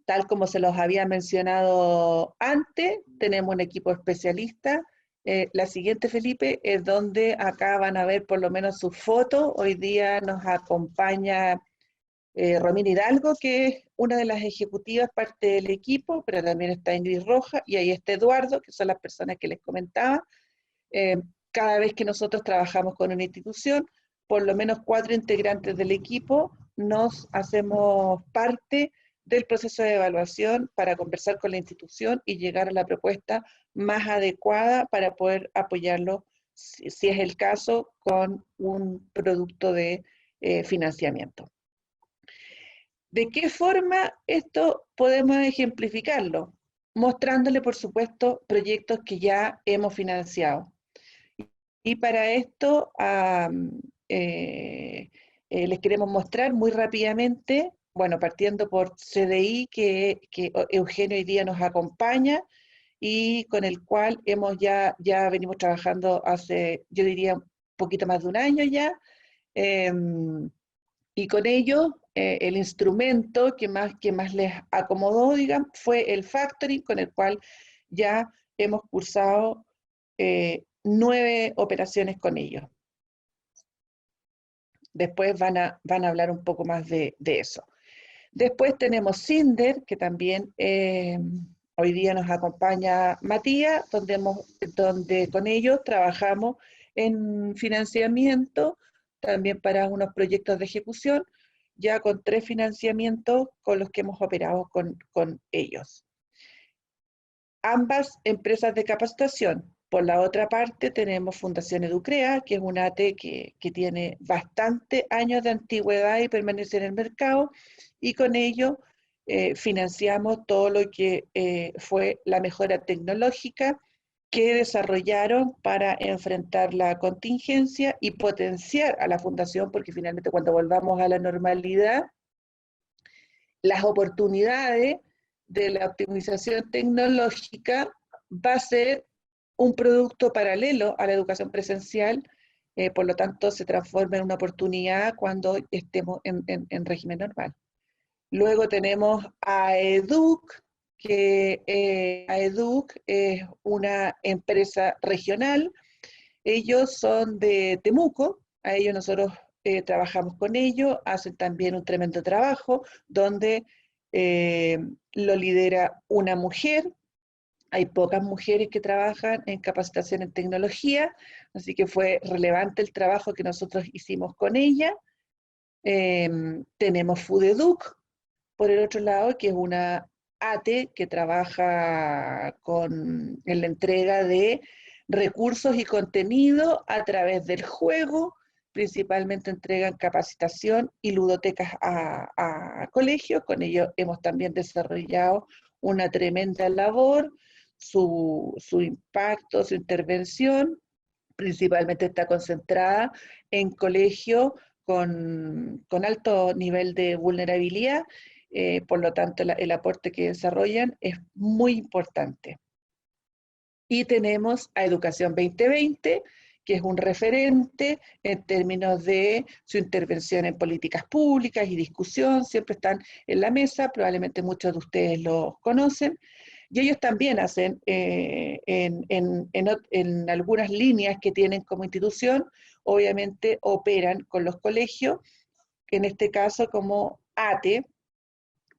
Tal como se los había mencionado antes, tenemos un equipo especialista. La siguiente, Felipe, es donde acá van a ver por lo menos sus fotos. Hoy día nos acompaña Romina Hidalgo, que es una de las ejecutivas, parte del equipo, pero también está Ingrid Roja, y ahí está Eduardo, que son las personas que les comentaba. Cada vez que nosotros trabajamos con una institución, por lo menos 4 integrantes del equipo nos hacemos parte del proceso de evaluación para conversar con la institución y llegar a la propuesta más adecuada para poder apoyarlo, si es el caso, con un producto de financiamiento. ¿De qué forma esto podemos ejemplificarlo? Mostrándole, por supuesto, proyectos que ya hemos financiado. Y para esto les queremos mostrar muy rápidamente, bueno, partiendo por CDI, que Eugenio hoy día nos acompaña y con el cual ya venimos trabajando hace, yo diría, un poquito más de un año ya. Y con ello, el instrumento que más les acomodó, digamos, fue el factoring, con el cual ya hemos cursado 9 operaciones con ellos. Después van a hablar un poco más de eso. Después tenemos Cinder, que también hoy día nos acompaña Matías, donde con ellos trabajamos en financiamiento, también para unos proyectos de ejecución, ya con 3 financiamientos con los que hemos operado con ellos. Ambas empresas de capacitación. Por la otra parte tenemos Fundación Educrea, que es una AT que tiene bastante años de antigüedad y permanece en el mercado, y con ello financiamos todo lo que fue la mejora tecnológica que desarrollaron para enfrentar la contingencia y potenciar a la fundación, porque finalmente cuando volvamos a la normalidad, las oportunidades de la optimización tecnológica va a ser un producto paralelo a la educación presencial, por lo tanto se transforma en una oportunidad cuando estemos en régimen normal. Luego tenemos a EDUC, que AEDUC es una empresa regional. Ellos son de Temuco, a ellos nosotros trabajamos con ellos, hacen también un tremendo trabajo donde lo lidera una mujer. Hay pocas mujeres que trabajan en capacitación en tecnología, así que fue relevante el trabajo que nosotros hicimos con ella. Tenemos FUDEDUC, por el otro lado, que es una ATE que trabaja en la entrega de recursos y contenido a través del juego. Principalmente entregan capacitación y ludotecas a colegios. Con ello hemos también desarrollado una tremenda labor. Su impacto, su intervención, principalmente está concentrada en colegios con alto nivel de vulnerabilidad, por lo tanto el aporte que desarrollan es muy importante. Y tenemos a Educación 2020, que es un referente en términos de su intervención en políticas públicas y discusión, siempre están en la mesa, probablemente muchos de ustedes los conocen, y ellos también hacen en algunas líneas que tienen como institución, obviamente operan con los colegios, en este caso como ATE,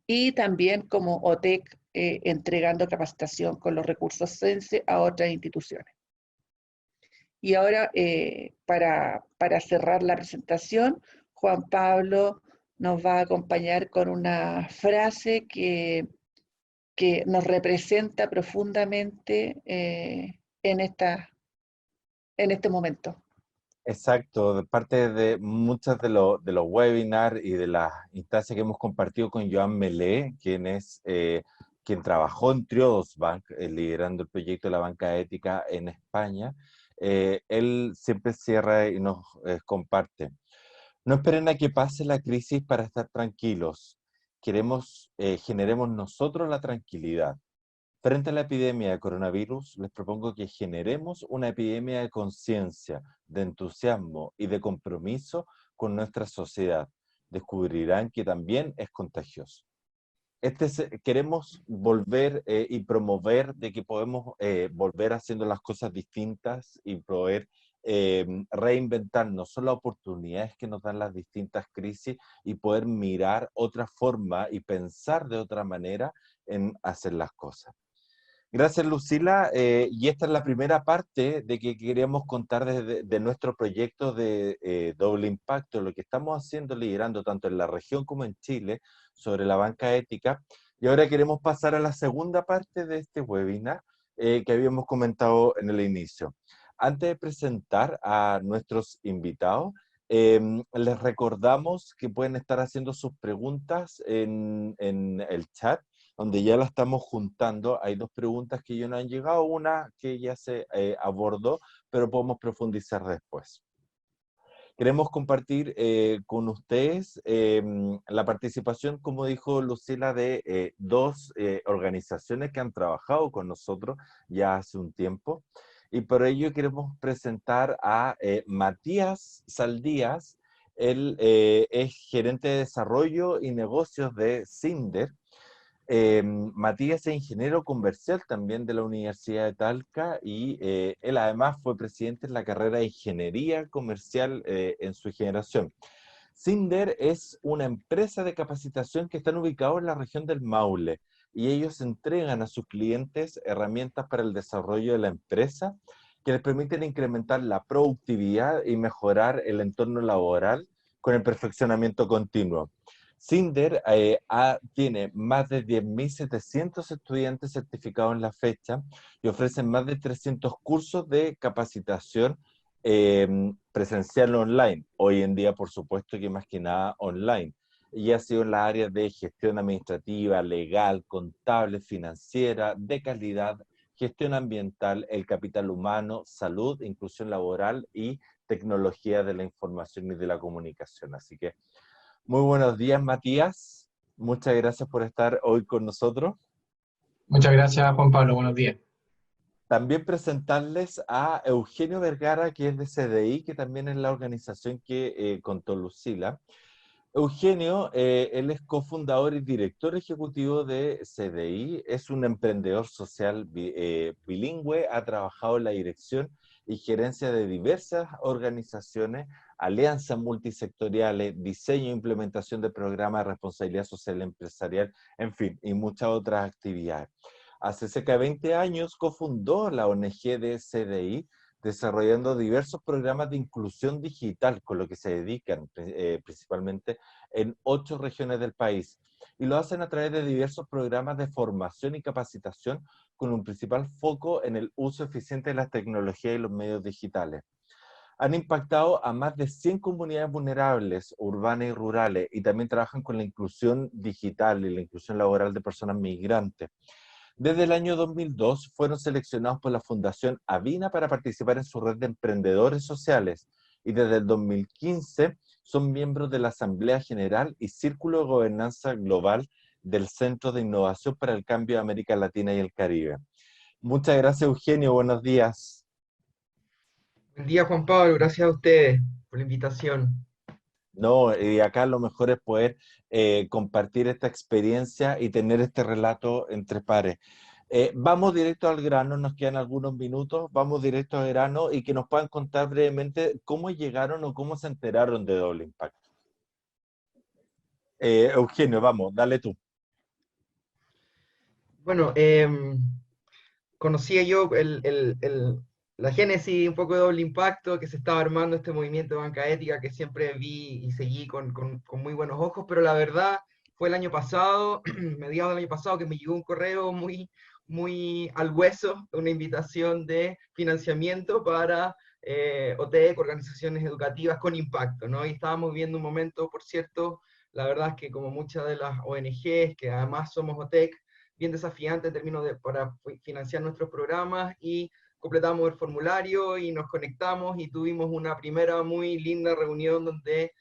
y también como OTEC, entregando capacitación con los recursos CENSE a otras instituciones. Y ahora, para cerrar la presentación, Juan Pablo nos va a acompañar con una frase que nos representa profundamente en este momento. Exacto, de parte de muchas de los webinars y de las instancias que hemos compartido con Joan Melé, quien trabajó en Triodos Bank, liderando el proyecto de la banca ética en España, él siempre cierra y nos comparte. No esperen a que pase la crisis para estar tranquilos. Generemos nosotros la tranquilidad. Frente a la epidemia de coronavirus, les propongo que generemos una epidemia de conciencia, de entusiasmo y de compromiso con nuestra sociedad. Descubrirán que también es contagioso. Queremos volver y promover de que podemos volver haciendo las cosas distintas y poder reinventarnos. Son las oportunidades que nos dan las distintas crisis y poder mirar otra forma y pensar de otra manera en hacer las cosas. Gracias, Lucila. Y esta es la primera parte de que queríamos contar de nuestro proyecto de doble impacto, lo que estamos haciendo, liderando tanto en la región como en Chile, sobre la banca ética. Y ahora queremos pasar a la segunda parte de este webinar que habíamos comentado en el inicio. Antes de presentar a nuestros invitados, les recordamos que pueden estar haciendo sus preguntas en el chat, donde ya la estamos juntando. Hay dos preguntas que ya no han llegado, una que ya se abordó, pero podemos profundizar después. Queremos compartir con ustedes la participación, como dijo Lucila, de dos organizaciones que han trabajado con nosotros ya hace un tiempo. Y por ello queremos presentar a Matías Saldías. Él es gerente de desarrollo y negocios de Cinder. Matías es ingeniero comercial también de la Universidad de Talca y él además fue presidente en la carrera de ingeniería comercial en su generación. Cinder es una empresa de capacitación que están ubicados en la región del Maule y ellos entregan a sus clientes herramientas para el desarrollo de la empresa que les permiten incrementar la productividad y mejorar el entorno laboral con el perfeccionamiento continuo. Cinder tiene más de 10.700 estudiantes certificados en la fecha y ofrecen más de 300 cursos de capacitación presencial online. Hoy en día, por supuesto, que más que nada online. Y ha sido en las áreas de gestión administrativa, legal, contable, financiera, de calidad, gestión ambiental, el capital humano, salud, inclusión laboral y tecnología de la información y de la comunicación. Así que muy buenos días, Matías. Muchas gracias por estar hoy con nosotros. Muchas gracias, Juan Pablo. Buenos días. También presentarles a Eugenio Vergara, que es de CDI, que también es la organización que contó Lucila. Eugenio, él es cofundador y director ejecutivo de CDI, es un emprendedor social bilingüe, ha trabajado en la dirección y gerencia de diversas organizaciones alianzas multisectoriales, diseño e implementación de programas de responsabilidad social empresarial, en fin, y muchas otras actividades. Hace cerca de 20 años cofundó la ONG de CDI, desarrollando diversos programas de inclusión digital, con lo que se dedican principalmente en 8 regiones del país. Y lo hacen a través de diversos programas de formación y capacitación, con un principal foco en el uso eficiente de las tecnologías y los medios digitales. Han impactado a más de 100 comunidades vulnerables, urbanas y rurales, y también trabajan con la inclusión digital y la inclusión laboral de personas migrantes. Desde el año 2002 fueron seleccionados por la Fundación Avina para participar en su red de emprendedores sociales, y desde el 2015 son miembros de la Asamblea General y Círculo de Gobernanza Global del Centro de Innovación para el Cambio de América Latina y el Caribe. Muchas gracias, Eugenio. Buenos días. Buen día, Juan Pablo. Gracias a ustedes por la invitación. No, y acá lo mejor es poder compartir esta experiencia y tener este relato entre pares. Vamos directo al grano, nos quedan algunos minutos, vamos directo al grano y que nos puedan contar brevemente cómo llegaron o cómo se enteraron de Doble Impacto. Eugenio, vamos, dale tú. Bueno, conocía yo la génesis un poco de Doble Impacto, que se estaba armando este movimiento de banca ética que siempre vi y seguí con muy buenos ojos, pero la verdad fue el año pasado, mediados del año pasado, que me llegó un correo muy al hueso, una invitación de financiamiento para OTEC, organizaciones educativas con impacto, ¿no? Y estábamos viendo un momento, por cierto, la verdad es que como muchas de las ONGs, que además somos OTEC, bien desafiante en términos de para financiar nuestros programas, y completamos el formulario y nos conectamos y tuvimos una primera muy linda reunión donde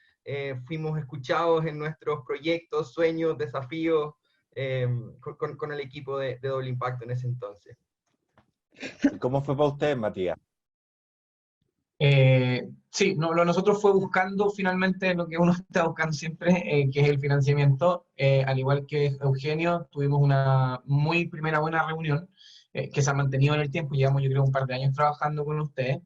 fuimos escuchados en nuestros proyectos, sueños, desafíos con el equipo de Doble Impacto en ese entonces. ¿Y cómo fue para ustedes, Matías? Sí, no, lo nosotros fue buscando finalmente lo que uno está buscando siempre, que es el financiamiento. Al igual que Eugenio, tuvimos una muy primera buena reunión que se ha mantenido en el tiempo. Llevamos, yo creo, un par de años trabajando con ustedes.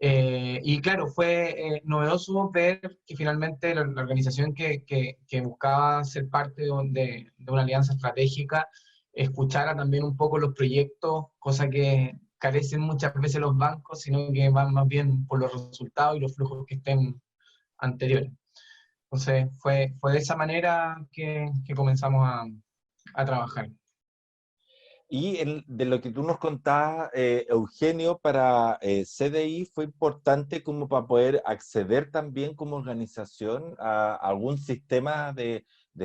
Y claro, fue novedoso ver que finalmente la organización que buscaba ser parte de una alianza estratégica escuchara también un poco los proyectos, cosa que carecen muchas veces los bancos, sino que van más bien por los resultados y los flujos que estén anteriores. Entonces fue de esa manera que comenzamos a trabajar. Y de lo que tú nos contabas, Eugenio, para CDI fue importante como para poder acceder también como organización a algún sistema de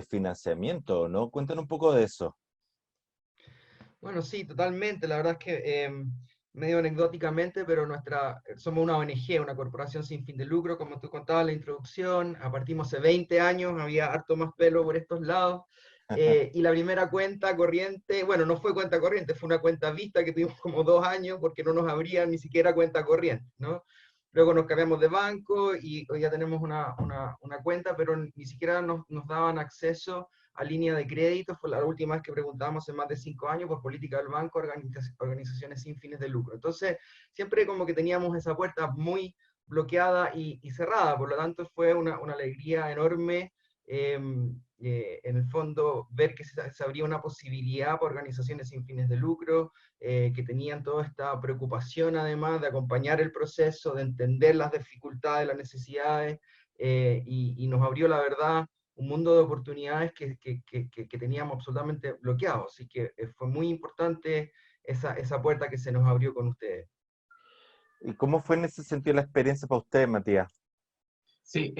financiamiento, ¿no? Cuéntanos un poco de eso. Bueno, sí, totalmente. La verdad es que medio anecdóticamente, pero somos una ONG, una corporación sin fin de lucro, como tú contabas en la introducción. Partimos hace 20 años, había harto más pelo por estos lados. Y la primera cuenta corriente, bueno, no fue cuenta corriente, fue una cuenta vista que tuvimos como 2 años porque no nos abrían ni siquiera cuenta corriente, ¿no? Luego nos cambiamos de banco y hoy ya tenemos una cuenta, pero ni siquiera nos daban acceso a línea de crédito. Fue la última vez que preguntábamos hace más de 5 años por política del banco, organizaciones sin fines de lucro. Entonces, siempre como que teníamos esa puerta muy bloqueada y cerrada, por lo tanto fue una alegría enorme en el fondo ver que se abría una posibilidad para organizaciones sin fines de lucro, que tenían toda esta preocupación además de acompañar el proceso, de entender las dificultades, las necesidades, y nos abrió la verdad un mundo de oportunidades que teníamos absolutamente bloqueados. Así que fue muy importante esa puerta que se nos abrió con ustedes. ¿Y cómo fue en ese sentido la experiencia para ustedes, Matías? Sí,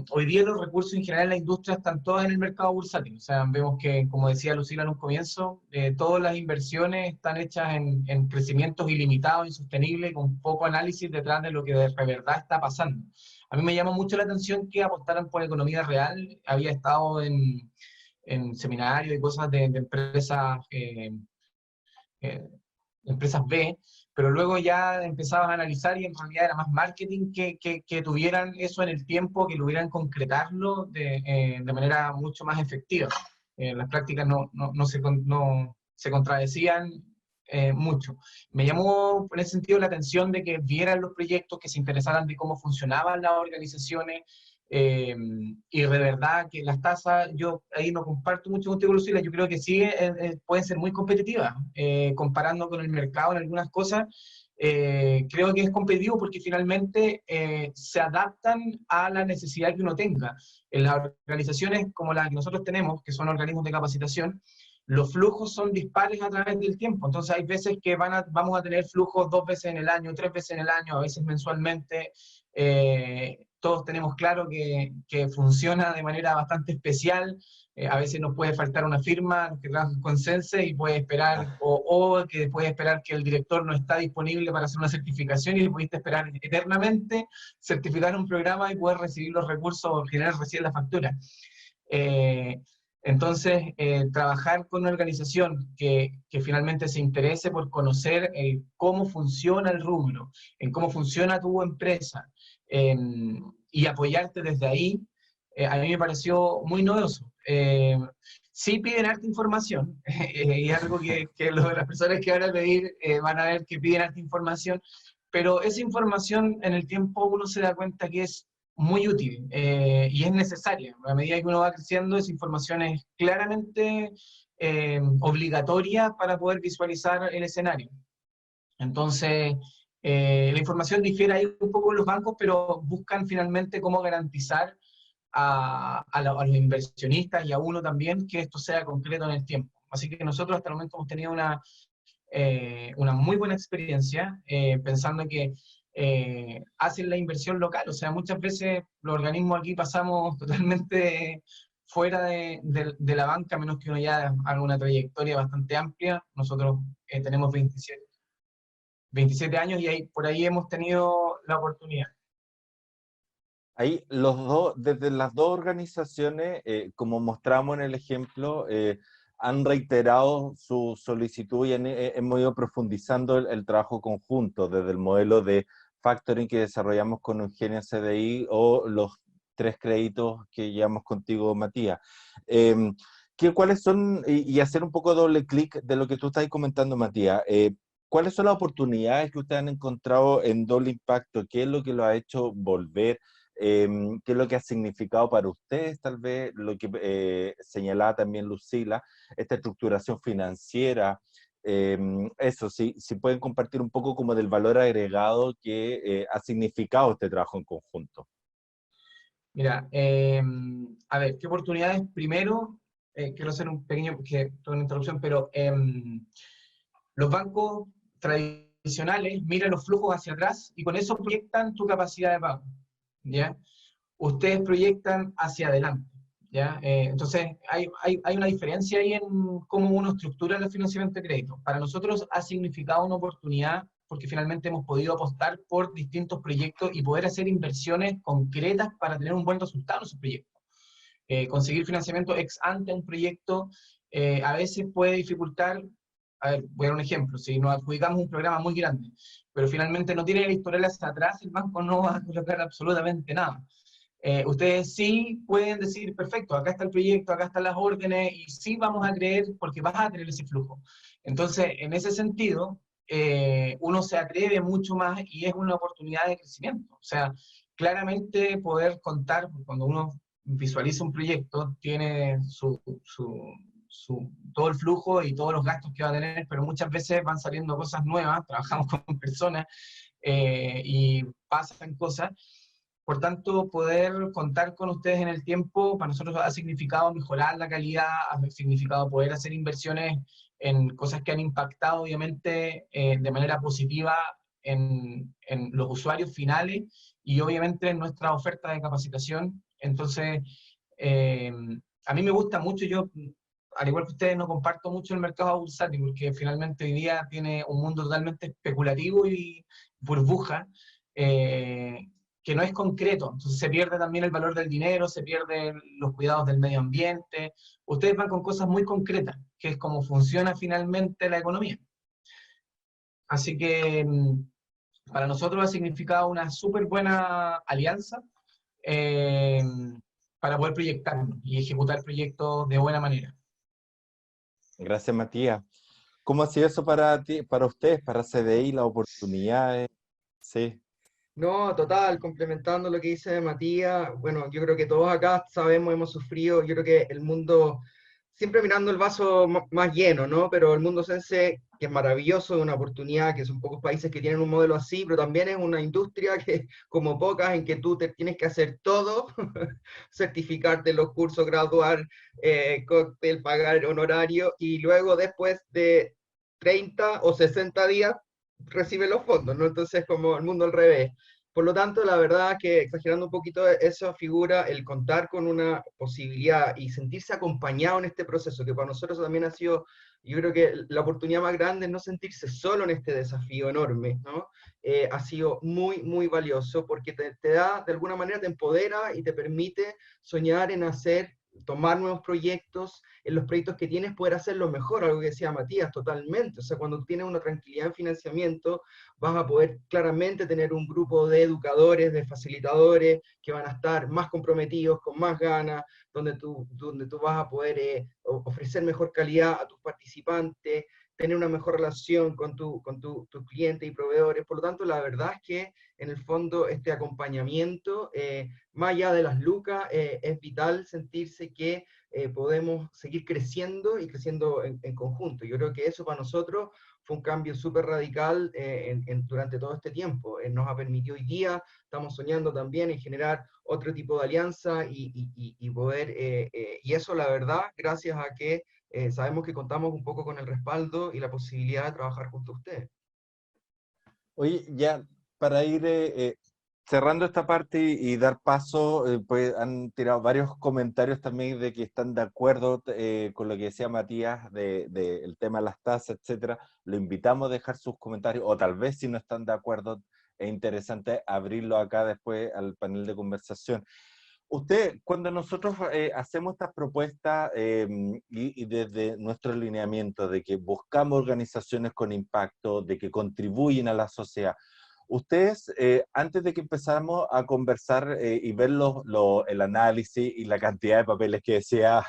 hoy día los recursos en general en la industria están todos en el mercado bursátil. O sea, vemos que, como decía Lucila en un comienzo, todas las inversiones están hechas en crecimientos ilimitados, insostenibles, con poco análisis detrás de lo que de verdad está pasando. A mí me llamó mucho la atención que apostaran por economía real. Había estado en seminarios y cosas de empresas B, pero luego ya empezabas a analizar y en realidad era más marketing que tuvieran eso en el tiempo, que logran concretarlo de manera mucho más efectiva. Las prácticas no se contradecían mucho. Me llamó en ese sentido la atención de que vieran los proyectos, que se interesaran de cómo funcionaban las organizaciones, y de verdad que las tasas, yo ahí no comparto mucho contigo, Lucila, yo creo que sí pueden ser muy competitivas, comparando con el mercado en algunas cosas. Creo que es competitivo porque finalmente se adaptan a la necesidad que uno tenga. En las organizaciones como las que nosotros tenemos, que son organismos de capacitación, los flujos son dispares a través del tiempo. Entonces hay veces que vamos a tener flujos 2 veces en el año, 3 veces en el año, a veces mensualmente. Todos tenemos claro que funciona de manera bastante especial. A veces nos puede faltar una firma que trabaja con Sense y puede esperar, o que puede esperar que el director no está disponible para hacer una certificación y pudiste esperar eternamente certificar un programa y poder recibir los recursos o generar recién la factura. Entonces, trabajar con una organización que finalmente se interese por conocer cómo funciona el rubro, en cómo funciona tu empresa, y apoyarte desde ahí, a mí me pareció muy novedoso. Sí piden harta información, y algo que las personas que van a pedir van a ver que piden harta información, pero esa información en el tiempo uno se da cuenta que es muy útil, y es necesaria. A medida que uno va creciendo, esa información es claramente obligatoria para poder visualizar el escenario. Entonces, la información difiere ahí un poco en los bancos, pero buscan finalmente cómo garantizar a los inversionistas y a uno también que esto sea concreto en el tiempo. Así que nosotros hasta el momento hemos tenido una muy buena experiencia, pensando que hacen la inversión local. O sea, muchas veces los organismos aquí pasamos totalmente fuera de la banca, a menos que uno ya haga una trayectoria bastante amplia. Nosotros tenemos 27 años y por ahí hemos tenido la oportunidad. Ahí los dos, desde las dos organizaciones, como mostramos en el ejemplo, han reiterado su solicitud y hemos ido profundizando el trabajo conjunto, desde el modelo de factoring que desarrollamos con Eugenia CDI o los 3 créditos que llevamos contigo, Matías. ¿Cuáles son, y hacer un poco doble clic de lo que tú estás comentando, Matías, cuáles son las oportunidades que ustedes han encontrado en doble impacto? ¿Qué es lo que lo ha hecho volver? ¿Qué es lo que ha significado para ustedes, tal vez, lo que señalaba también Lucila, esta estructuración financiera? Eso, si pueden compartir un poco como del valor agregado que ha significado este trabajo en conjunto. Mira, a ver, ¿qué oportunidades? Primero, quiero hacer un pequeño, que tengo una interrupción, pero los bancos tradicionales miran los flujos hacia atrás y con eso proyectan tu capacidad de pago, ¿ya? Ustedes proyectan hacia adelante, ¿ya? Entonces, hay una diferencia ahí en cómo uno estructura el financiamiento de crédito. Para nosotros ha significado una oportunidad porque finalmente hemos podido apostar por distintos proyectos y poder hacer inversiones concretas para tener un buen resultado en esos proyectos. Conseguir financiamiento ex ante un proyecto a veces puede dificultar. A ver, voy a dar un ejemplo. Si nos adjudicamos un programa muy grande, pero finalmente no tiene el historial hacia atrás, el banco no va a colocar absolutamente nada. Ustedes sí pueden decir, perfecto, acá está el proyecto, acá están las órdenes, y sí vamos a creer porque vas a tener ese flujo. Entonces, en ese sentido, uno se atreve mucho más y es una oportunidad de crecimiento. O sea, claramente poder contar, cuando uno visualiza un proyecto, tiene todo el flujo y todos los gastos que va a tener, pero muchas veces van saliendo cosas nuevas, trabajamos con personas y pasan cosas. Por tanto, poder contar con ustedes en el tiempo, para nosotros ha significado mejorar la calidad, ha significado poder hacer inversiones en cosas que han impactado, obviamente, de manera positiva en los usuarios finales y, obviamente, en nuestra oferta de capacitación. Entonces, a mí me gusta mucho, yo, al igual que ustedes, no comparto mucho el mercado bursátil, porque finalmente hoy día tiene un mundo totalmente especulativo y burbuja, que no es concreto. Entonces se pierde también el valor del dinero, se pierden los cuidados del medio ambiente. Ustedes van con cosas muy concretas, que es como funciona finalmente la economía. Así que para nosotros ha significado una súper buena alianza para poder proyectarnos y ejecutar proyectos de buena manera. Gracias, Matías. ¿Cómo ha sido eso para ti, para ustedes, para CDI, las oportunidades? Sí. No, total, complementando lo que dice Matías, bueno, yo creo que todos acá sabemos, hemos sufrido, yo creo que el mundo, siempre mirando el vaso más lleno, ¿no? Pero el mundo Sense, que es maravilloso, es una oportunidad, que son pocos países que tienen un modelo así, pero también es una industria que, como pocas, en que tú te tienes que hacer todo, certificarte los cursos, graduar, cóctel, pagar honorario, y luego después de 30 o 60 días, recibe los fondos, ¿no? Entonces, como el mundo al revés. Por lo tanto, la verdad que exagerando un poquito esa figura, el contar con una posibilidad y sentirse acompañado en este proceso, que para nosotros también ha sido, yo creo que la oportunidad más grande es no sentirse solo en este desafío enorme, ¿no? Ha sido muy, muy valioso porque te da, de alguna manera te empodera y te permite soñar en hacer, tomar nuevos proyectos, en los proyectos que tienes poder hacerlo mejor, algo que decía Matías, totalmente. O sea, cuando tienes una tranquilidad en financiamiento, vas a poder claramente tener un grupo de educadores, de facilitadores, que van a estar más comprometidos, con más ganas, donde tú vas a poder ofrecer mejor calidad a tus participantes, tener una mejor relación con tus clientes y proveedores. Por lo tanto, la verdad es que en el fondo este acompañamiento, más allá de las lucas, es vital sentirse que podemos seguir creciendo y creciendo en conjunto. Yo creo que eso para nosotros fue un cambio súper radical durante todo este tiempo. Nos ha permitido hoy día, estamos soñando también en generar otro tipo de alianza y poder, y eso la verdad, gracias a que sabemos que contamos un poco con el respaldo y la posibilidad de trabajar junto a ustedes. Oye, ya para ir cerrando esta parte y dar paso, pues han tirado varios comentarios también de que están de acuerdo con lo que decía Matías el tema de las tasas, etcétera. Lo invitamos a dejar sus comentarios, o tal vez si no están de acuerdo, es interesante abrirlo acá después al panel de conversación. Usted, cuando nosotros hacemos estas propuestas y desde nuestro lineamiento de que buscamos organizaciones con impacto, de que contribuyen a la sociedad, ustedes, antes de que empezáramos a conversar y ver el análisis y la cantidad de papeles que decía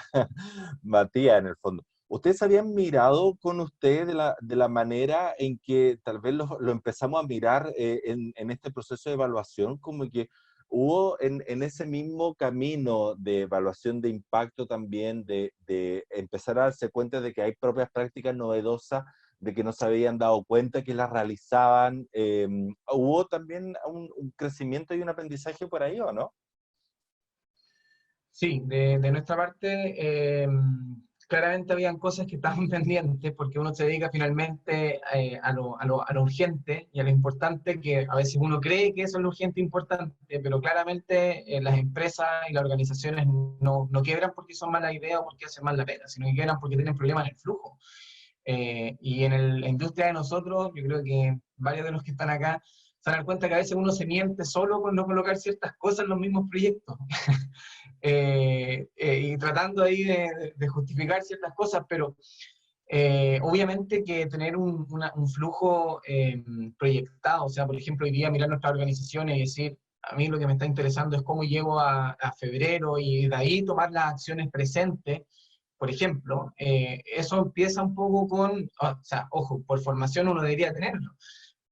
Matías en el fondo, ¿ustedes habían mirado con usted de la manera en que tal vez lo empezamos a mirar en este proceso de evaluación, como que hubo en ese mismo camino de evaluación de impacto también, de empezar a darse cuenta de que hay propias prácticas novedosas, de que no se habían dado cuenta que las realizaban? ¿Hubo también un crecimiento y un aprendizaje por ahí o no? Sí, de nuestra parte, claramente habían cosas que estaban pendientes, porque uno se dedica finalmente a lo urgente y a lo importante, que a veces uno cree que eso es lo urgente e importante, pero claramente las empresas y las organizaciones no quiebran porque son mala idea o porque hacen mal la pega, sino que quiebran porque tienen problemas en el flujo. Y en la industria de nosotros, yo creo que varios de los que están acá se dan cuenta que a veces uno se miente solo con no colocar ciertas cosas en los mismos proyectos. Y tratando ahí de justificar ciertas cosas, pero obviamente que tener un flujo proyectado, o sea, por ejemplo, hoy día mirar nuestras organizaciones y decir, a mí lo que me está interesando es cómo llego a febrero y de ahí tomar las acciones presentes, por ejemplo, eso empieza un poco con, o sea, ojo, por formación uno debería tenerlo,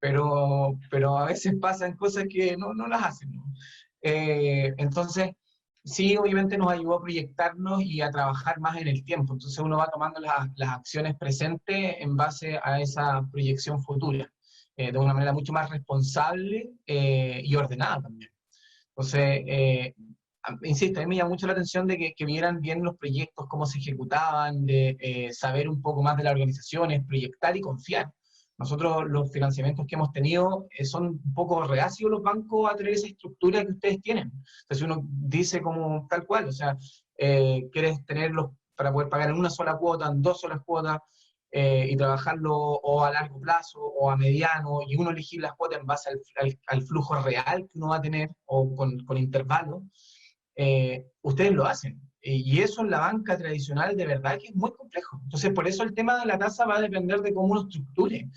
pero a veces pasan cosas que no las hacen, ¿no? Entonces, sí, obviamente nos ayudó a proyectarnos y a trabajar más en el tiempo. Entonces uno va tomando las acciones presentes en base a esa proyección futura, de una manera mucho más responsable y ordenada también. Entonces, insisto, a mí me llama mucho la atención de que vieran bien los proyectos, cómo se ejecutaban, de saber un poco más de las organizaciones, proyectar y confiar. Nosotros los financiamientos que hemos tenido son un poco reacios los bancos a tener esa estructura que ustedes tienen. Entonces uno dice como tal cual, o sea, quieres tenerlos para poder pagar en una sola cuota, en dos solas cuotas, y trabajarlo o a largo plazo o a mediano, y uno elegir las cuotas en base al flujo real que uno va a tener o con intervalos, ustedes lo hacen. Y eso en la banca tradicional de verdad que es muy complejo. Entonces, por eso el tema de la tasa va a depender de cómo uno estructure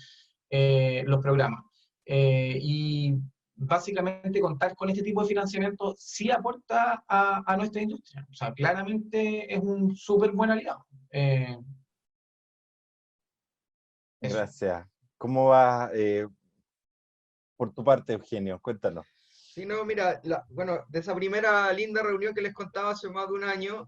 los programas. Y básicamente contar con este tipo de financiamiento sí aporta a nuestra industria. O sea, claramente es un súper buen aliado. Gracias. ¿Cómo va por tu parte, Eugenio? Cuéntanos. Sí, no, mira, bueno, de esa primera linda reunión que les contaba hace más de un año,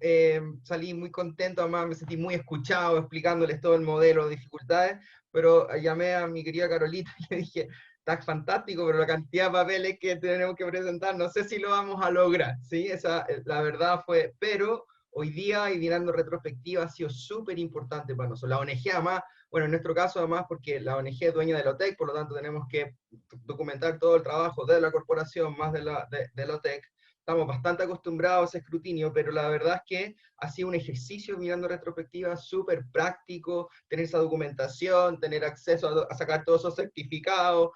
salí muy contento, además me sentí muy escuchado, explicándoles todo el modelo, dificultades, pero llamé a mi querida Carolina y le dije, está fantástico, pero la cantidad de papeles que tenemos que presentar, no sé si lo vamos a lograr, ¿sí? Esa, la verdad fue, pero hoy día, y mirando retrospectiva, ha sido súper importante para nosotros. La ONG, además, bueno, en nuestro caso, además, porque la ONG es dueña de la OTEC, por lo tanto tenemos que documentar todo el trabajo de la corporación más de la OTEC. Estamos bastante acostumbrados a ese escrutinio, pero la verdad es que ha sido un ejercicio mirando retrospectiva súper práctico, tener esa documentación, tener acceso a sacar todos esos certificados.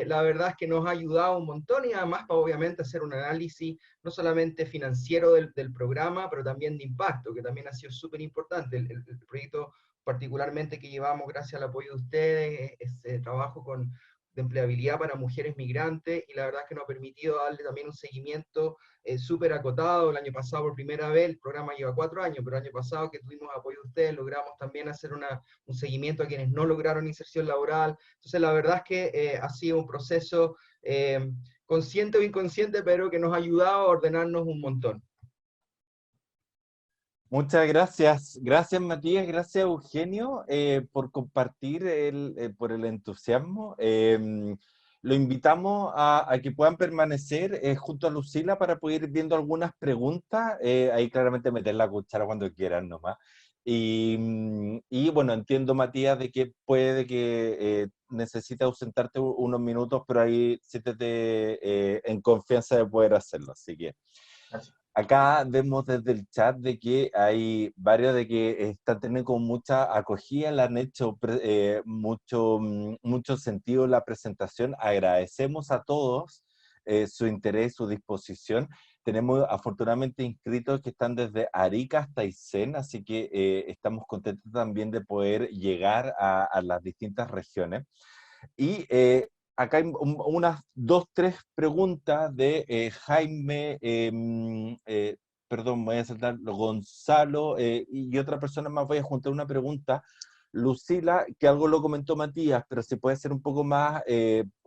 La verdad es que nos ha ayudado un montón y además para obviamente hacer un análisis no solamente financiero del programa, pero también de impacto, que también ha sido súper importante. El proyecto particularmente que llevamos gracias al apoyo de ustedes, ese trabajo de empleabilidad para mujeres migrantes, y la verdad es que nos ha permitido darle también un seguimiento súper acotado. El año pasado por primera vez, el programa lleva 4 años, pero el año pasado que tuvimos apoyo de ustedes, logramos también hacer un seguimiento a quienes no lograron inserción laboral. Entonces la verdad es que ha sido un proceso consciente o inconsciente, pero que nos ha ayudado a ordenarnos un montón. Muchas gracias. Gracias, Matías. Gracias, Eugenio, por compartir, por el entusiasmo. Lo invitamos a que puedan permanecer junto a Lucila para poder ir viendo algunas preguntas. Ahí claramente meter la cuchara cuando quieran nomás. Y bueno, entiendo, Matías, de que puede que necesites ausentarte unos minutos, pero ahí siéntete en confianza de poder hacerlo. Así que... Gracias. Acá vemos desde el chat de que hay varios de que están teniendo con mucha acogida, le han hecho mucho sentido la presentación. Agradecemos a todos su interés, su disposición. Tenemos afortunadamente inscritos que están desde Arica hasta Aysén, así que estamos contentos también de poder llegar a las distintas regiones. Y acá hay unas 2, 3 preguntas de Jaime, perdón, voy a saltar, Gonzalo, y otra persona más. Voy a juntar una pregunta, Lucila, que algo lo comentó Matías, pero si puede ser un poco más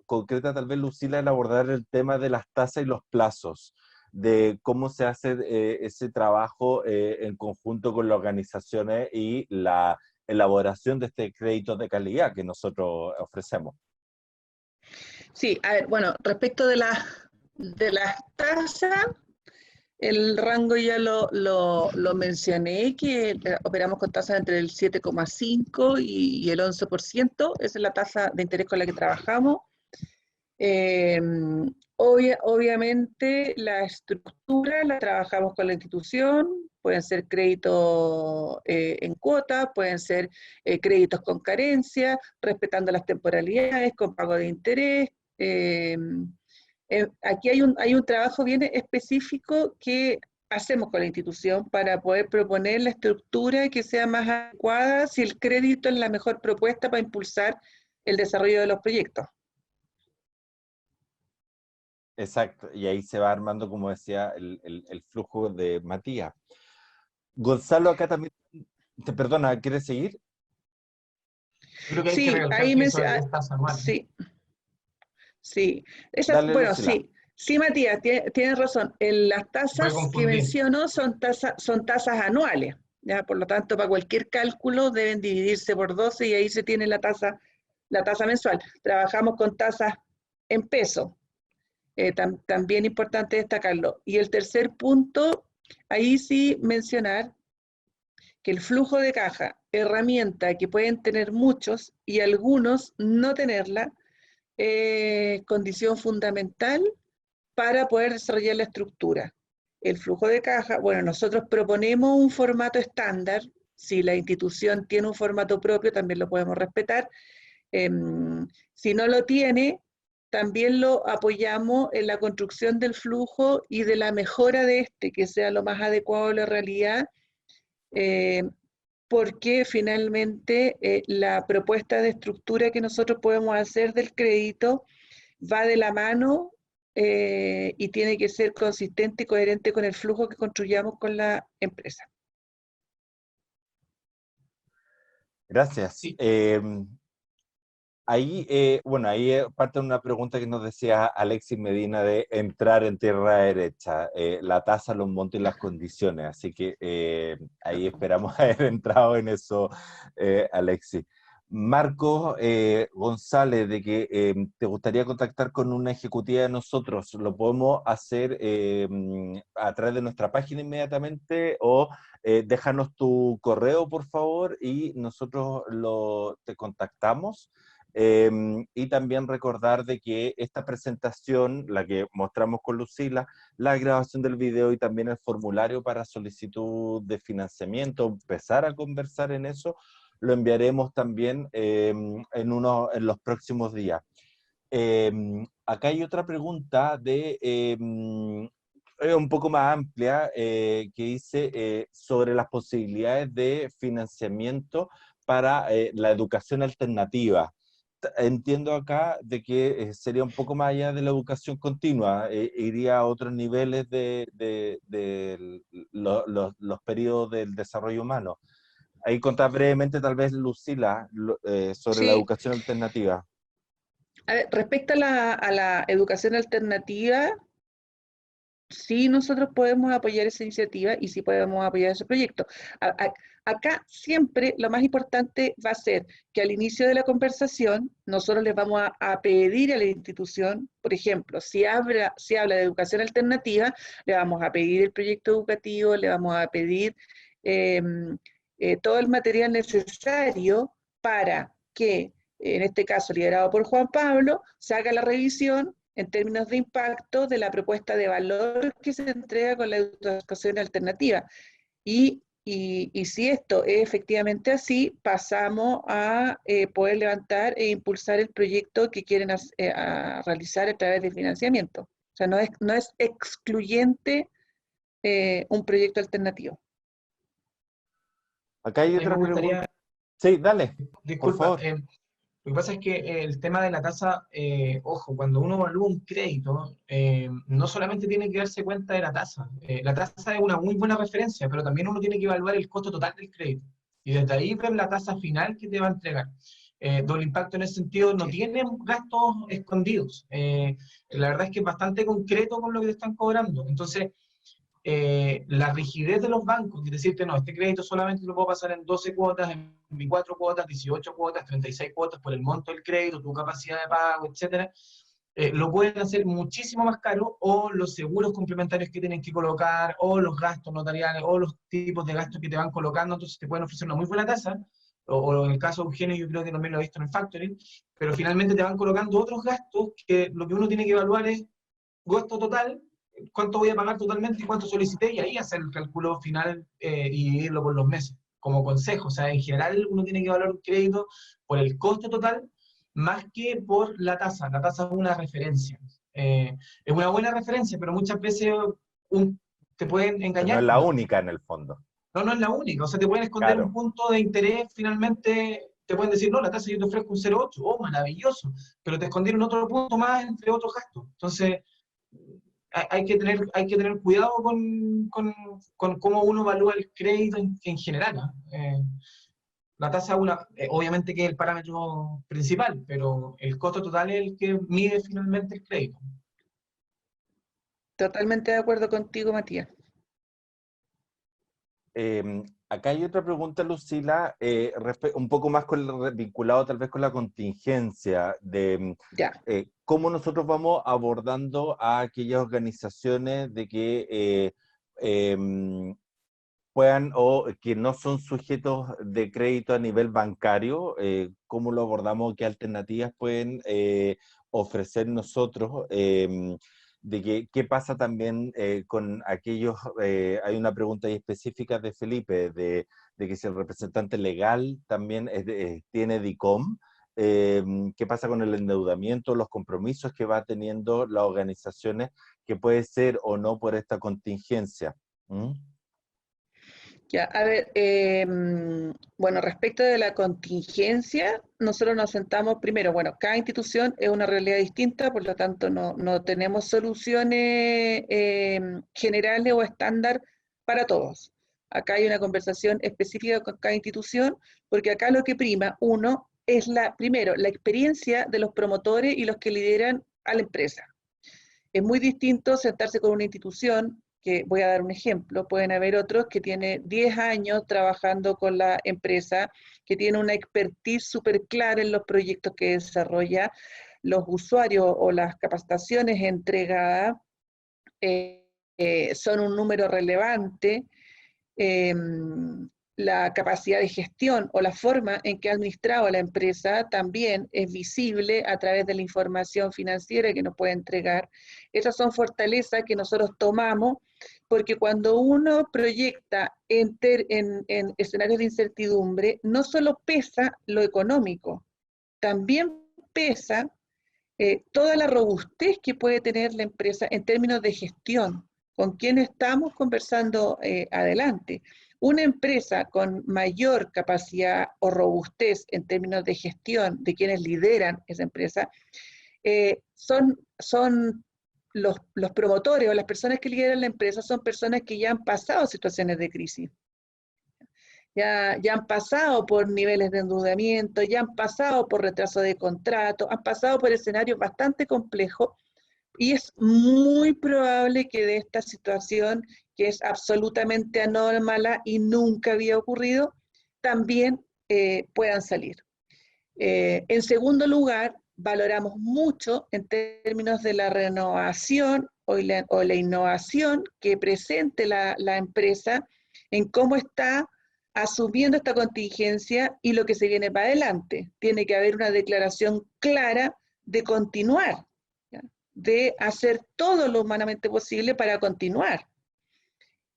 concreta, tal vez, Lucila, el abordar el tema de las tasas y los plazos, de cómo se hace ese trabajo en conjunto con las organizaciones y la elaboración de este crédito de calidad que nosotros ofrecemos. Sí, a ver, bueno, respecto de las tasas, el rango ya lo mencioné, que operamos con tasas entre el 7,5 y el 11%, esa es la tasa de interés con la que trabajamos. Obviamente la estructura la trabajamos con la institución, pueden ser créditos en cuota, pueden ser créditos con carencia, respetando las temporalidades, con pago de interés. Aquí hay un trabajo bien específico que hacemos con la institución para poder proponer la estructura que sea más adecuada si el crédito es la mejor propuesta para impulsar el desarrollo de los proyectos. Exacto, y ahí se va armando, como decía, el flujo de Matías. Gonzalo, acá también, te perdona, ¿quieres seguir? Creo que hay Sí, que recalcar ahí que eso es tasa anual. sí, sí. Dale, Bueno, Lucila. sí, Matías, tienes razón. Las tasas que confundir. menciono son tasas anuales, ¿ya? Por lo tanto, para cualquier cálculo deben dividirse por 12 y ahí se tiene la tasa mensual. Trabajamos con tasas en peso. También importante destacarlo. Y el tercer punto, ahí sí mencionar que el flujo de caja, herramienta que pueden tener muchos y algunos no tenerla, condición fundamental para poder desarrollar la estructura. El flujo de caja, bueno, nosotros proponemos un formato estándar. Si la institución tiene un formato propio, también lo podemos respetar. Si no lo tiene, también lo apoyamos en la construcción del flujo y de la mejora de este, que sea lo más adecuado a la realidad, porque finalmente la propuesta de estructura que nosotros podemos hacer del crédito va de la mano y tiene que ser consistente y coherente con el flujo que construyamos con la empresa. Gracias. Sí. Ahí, bueno, ahí parte de una pregunta que nos decía Alexis Medina de entrar en tierra derecha, la tasa, los montos y las condiciones, así que ahí esperamos haber entrado en eso, Alexis. Marcos González, de que te gustaría contactar con una ejecutiva de nosotros, ¿lo podemos hacer a través de nuestra página inmediatamente o déjanos tu correo, por favor, y nosotros te contactamos? Y también recordar de que esta presentación, la que mostramos con Lucila, la grabación del video y también el formulario para solicitud de financiamiento, empezar a conversar en eso, lo enviaremos también en los próximos días. Acá hay otra pregunta un poco más amplia que dice sobre las posibilidades de financiamiento para la educación alternativa. Entiendo acá de que sería un poco más allá de la educación continua, iría a otros niveles de los periodos del desarrollo humano. Ahí contar brevemente, tal vez, Lucila, sobre la Sí, educación alternativa. a ver, respecto a la educación alternativa, sí nosotros podemos apoyar esa iniciativa y sí podemos apoyar ese proyecto. Acá siempre lo más importante va a ser que al inicio de la conversación nosotros les vamos a pedir a la institución, por ejemplo, si habla de educación alternativa, le vamos a pedir el proyecto educativo, le vamos a pedir todo el material necesario para que, en este caso liderado por Juan Pablo, se haga la revisión en términos de impacto de la propuesta de valor que se entrega con la educación alternativa. Y si esto es efectivamente así, pasamos a poder levantar e impulsar el proyecto que quieren a realizar a través del financiamiento. O sea, no es excluyente un proyecto alternativo. Acá hay A mí me otra pregunta. gustaría, Sí, dale, por disculpa, favor. lo que pasa es que el tema de la tasa, ojo, cuando uno evalúa un crédito, no solamente tiene que darse cuenta de la tasa es una muy buena referencia, pero también uno tiene que evaluar el costo total del crédito. Y desde ahí ver la tasa final que te va a entregar. Doble impacto en ese sentido no tiene gastos escondidos. La verdad es que es bastante concreto con lo que te están cobrando. Entonces, la rigidez de los bancos, es decirte, no, este crédito solamente lo puedo pasar en 12 cuotas, en 24 cuotas, 18 cuotas, 36 cuotas por el monto del crédito, tu capacidad de pago, etcétera, lo pueden hacer muchísimo más caro, o los seguros complementarios que tienen que colocar, o los gastos notariales, o los tipos de gastos que te van colocando, entonces te pueden ofrecer una muy buena tasa, o en el caso de Eugenio yo creo que también lo he visto en el factoring, pero finalmente te van colocando otros gastos que lo que uno tiene que evaluar es gasto total, cuánto voy a pagar totalmente y cuánto solicité, y ahí hacer el cálculo final y dividirlo por los meses, como consejo. O sea, en general uno tiene que evaluar un crédito por el costo total más que por la tasa. La tasa es una referencia. Es una buena referencia, pero muchas veces te pueden No engañar es con la eso. única en el fondo. No, no es la única. O sea, te pueden esconder un Claro. punto de interés, finalmente te pueden decir, no, la tasa yo te ofrezco un 0,8, oh, maravilloso, pero te escondieron otro punto más entre otros gastos. Entonces, hay que tener cuidado con cómo uno evalúa el crédito en general, ¿no? La tasa, obviamente que es el parámetro principal, pero el costo total es el que mide finalmente el crédito. Totalmente de acuerdo contigo, Matías. Acá hay otra pregunta, Lucila, un poco más vinculado tal vez con la contingencia, de Ya. cómo nosotros vamos abordando a aquellas organizaciones de que puedan o que no son sujetos de crédito a nivel bancario, cómo lo abordamos, qué alternativas pueden ofrecer nosotros, de qué pasa también con aquellos, hay una pregunta ahí específica de Felipe, de que si el representante legal también tiene DICOM, qué pasa con el endeudamiento, los compromisos que va teniendo las organizaciones, que puede ser o no por esta contingencia. ¿Mm? Ya, a ver, bueno, respecto de la contingencia, nosotros nos sentamos primero, bueno, cada institución es una realidad distinta, por lo tanto no tenemos soluciones generales o estándar para todos. Acá hay una conversación específica con cada institución, porque acá lo que prima, uno, es primero, la experiencia de los promotores y los que lideran a la empresa. Es muy distinto sentarse con una institución, que voy a dar un ejemplo, pueden haber otros que tienen 10 años trabajando con la empresa, que tienen una expertise súper clara en los proyectos que desarrolla, los usuarios o las capacitaciones entregadas son un número relevante, la capacidad de gestión o la forma en que ha administrado la empresa también es visible a través de la información financiera que nos puede entregar. Esas son fortalezas que nosotros tomamos, porque cuando uno proyecta en escenarios de incertidumbre, no solo pesa lo económico, también pesa toda la robustez que puede tener la empresa en términos de gestión, con quién estamos conversando adelante. Una empresa con mayor capacidad o robustez en términos de gestión de quienes lideran esa empresa, son los promotores o las personas que lideran la empresa, son personas que ya han pasado situaciones de crisis. Ya han pasado por niveles de endeudamiento, ya han pasado por retraso de contrato, han pasado por escenarios bastante complejos, y es muy probable que de esta situación, que es absolutamente anómala y nunca había ocurrido, también puedan salir. En segundo lugar, valoramos mucho en términos de la renovación o la innovación que presente la empresa en cómo está asumiendo esta contingencia y lo que se viene para adelante. Tiene que haber una declaración clara de continuar, ¿ya? De hacer todo lo humanamente posible para continuar.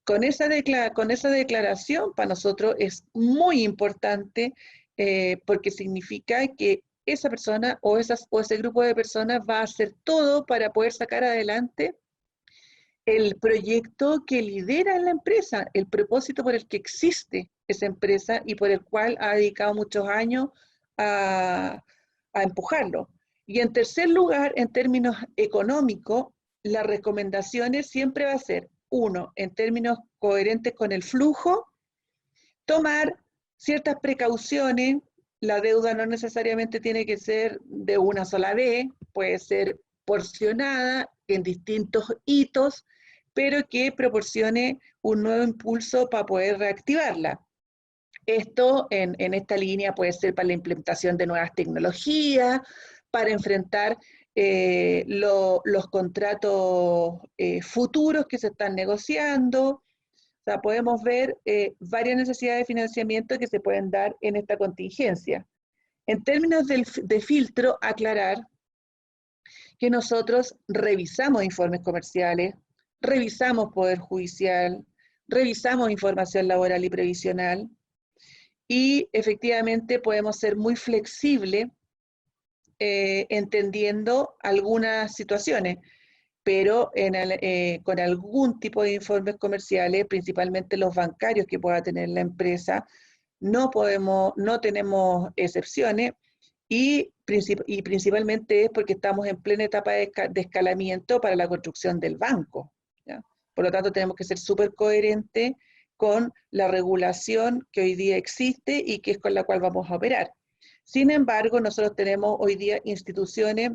Con esa declaración para nosotros es muy importante porque significa que esa persona o ese grupo de personas va a hacer todo para poder sacar adelante el proyecto que lidera la empresa, el propósito por el que existe esa empresa y por el cual ha dedicado muchos años a empujarlo. Y en tercer lugar, en términos económicos, las recomendaciones siempre va a ser, uno, en términos coherentes con el flujo, tomar ciertas precauciones. La deuda no necesariamente tiene que ser de una sola vez, puede ser porcionada en distintos hitos, pero que proporcione un nuevo impulso para poder reactivarla. Esto en esta línea puede ser para la implementación de nuevas tecnologías, para enfrentar los contratos futuros que se están negociando. O sea, podemos ver varias necesidades de financiamiento que se pueden dar en esta contingencia. En términos de filtro, aclarar que nosotros revisamos informes comerciales, revisamos poder judicial, revisamos información laboral y previsional, y efectivamente podemos ser muy flexibles entendiendo algunas situaciones, pero con algún tipo de informes comerciales, principalmente los bancarios que pueda tener la empresa, no tenemos excepciones, y principalmente es porque estamos en plena etapa de escalamiento para la construcción del banco, ¿ya? Por lo tanto, tenemos que ser súper coherentes con la regulación que hoy día existe y que es con la cual vamos a operar. Sin embargo, nosotros tenemos hoy día instituciones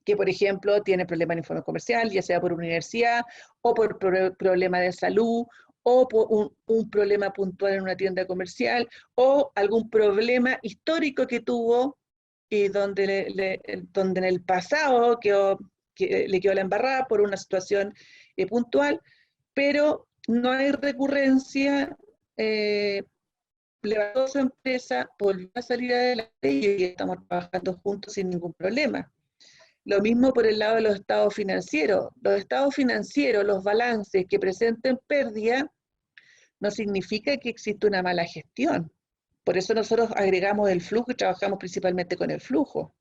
que, por ejemplo, tienen problemas en informe comercial, ya sea por universidad, o por problema de salud, o por un problema puntual en una tienda comercial, o algún problema histórico que tuvo, y donde en el pasado le quedó la embarrada por una situación puntual, pero no hay recurrencia, levantó su empresa, volvió a salir adelante y hoy estamos trabajando juntos sin ningún problema. Lo mismo por el lado de los estados financieros. Los estados financieros, los balances que presenten pérdida, no significa que existe una mala gestión. Por eso nosotros agregamos el flujo y trabajamos principalmente con el flujo.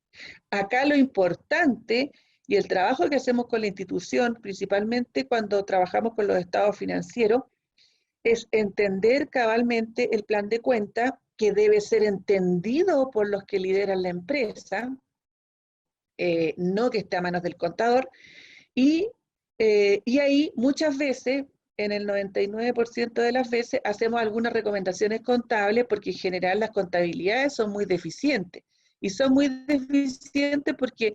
Acá lo importante y el trabajo que hacemos con la institución, principalmente cuando trabajamos con los estados financieros, es entender cabalmente el plan de cuenta, que debe ser entendido por los que lideran la empresa, no que esté a manos del contador, y ahí muchas veces, en el 99% de las veces, hacemos algunas recomendaciones contables, porque en general las contabilidades son muy deficientes. y son muy deficientes porque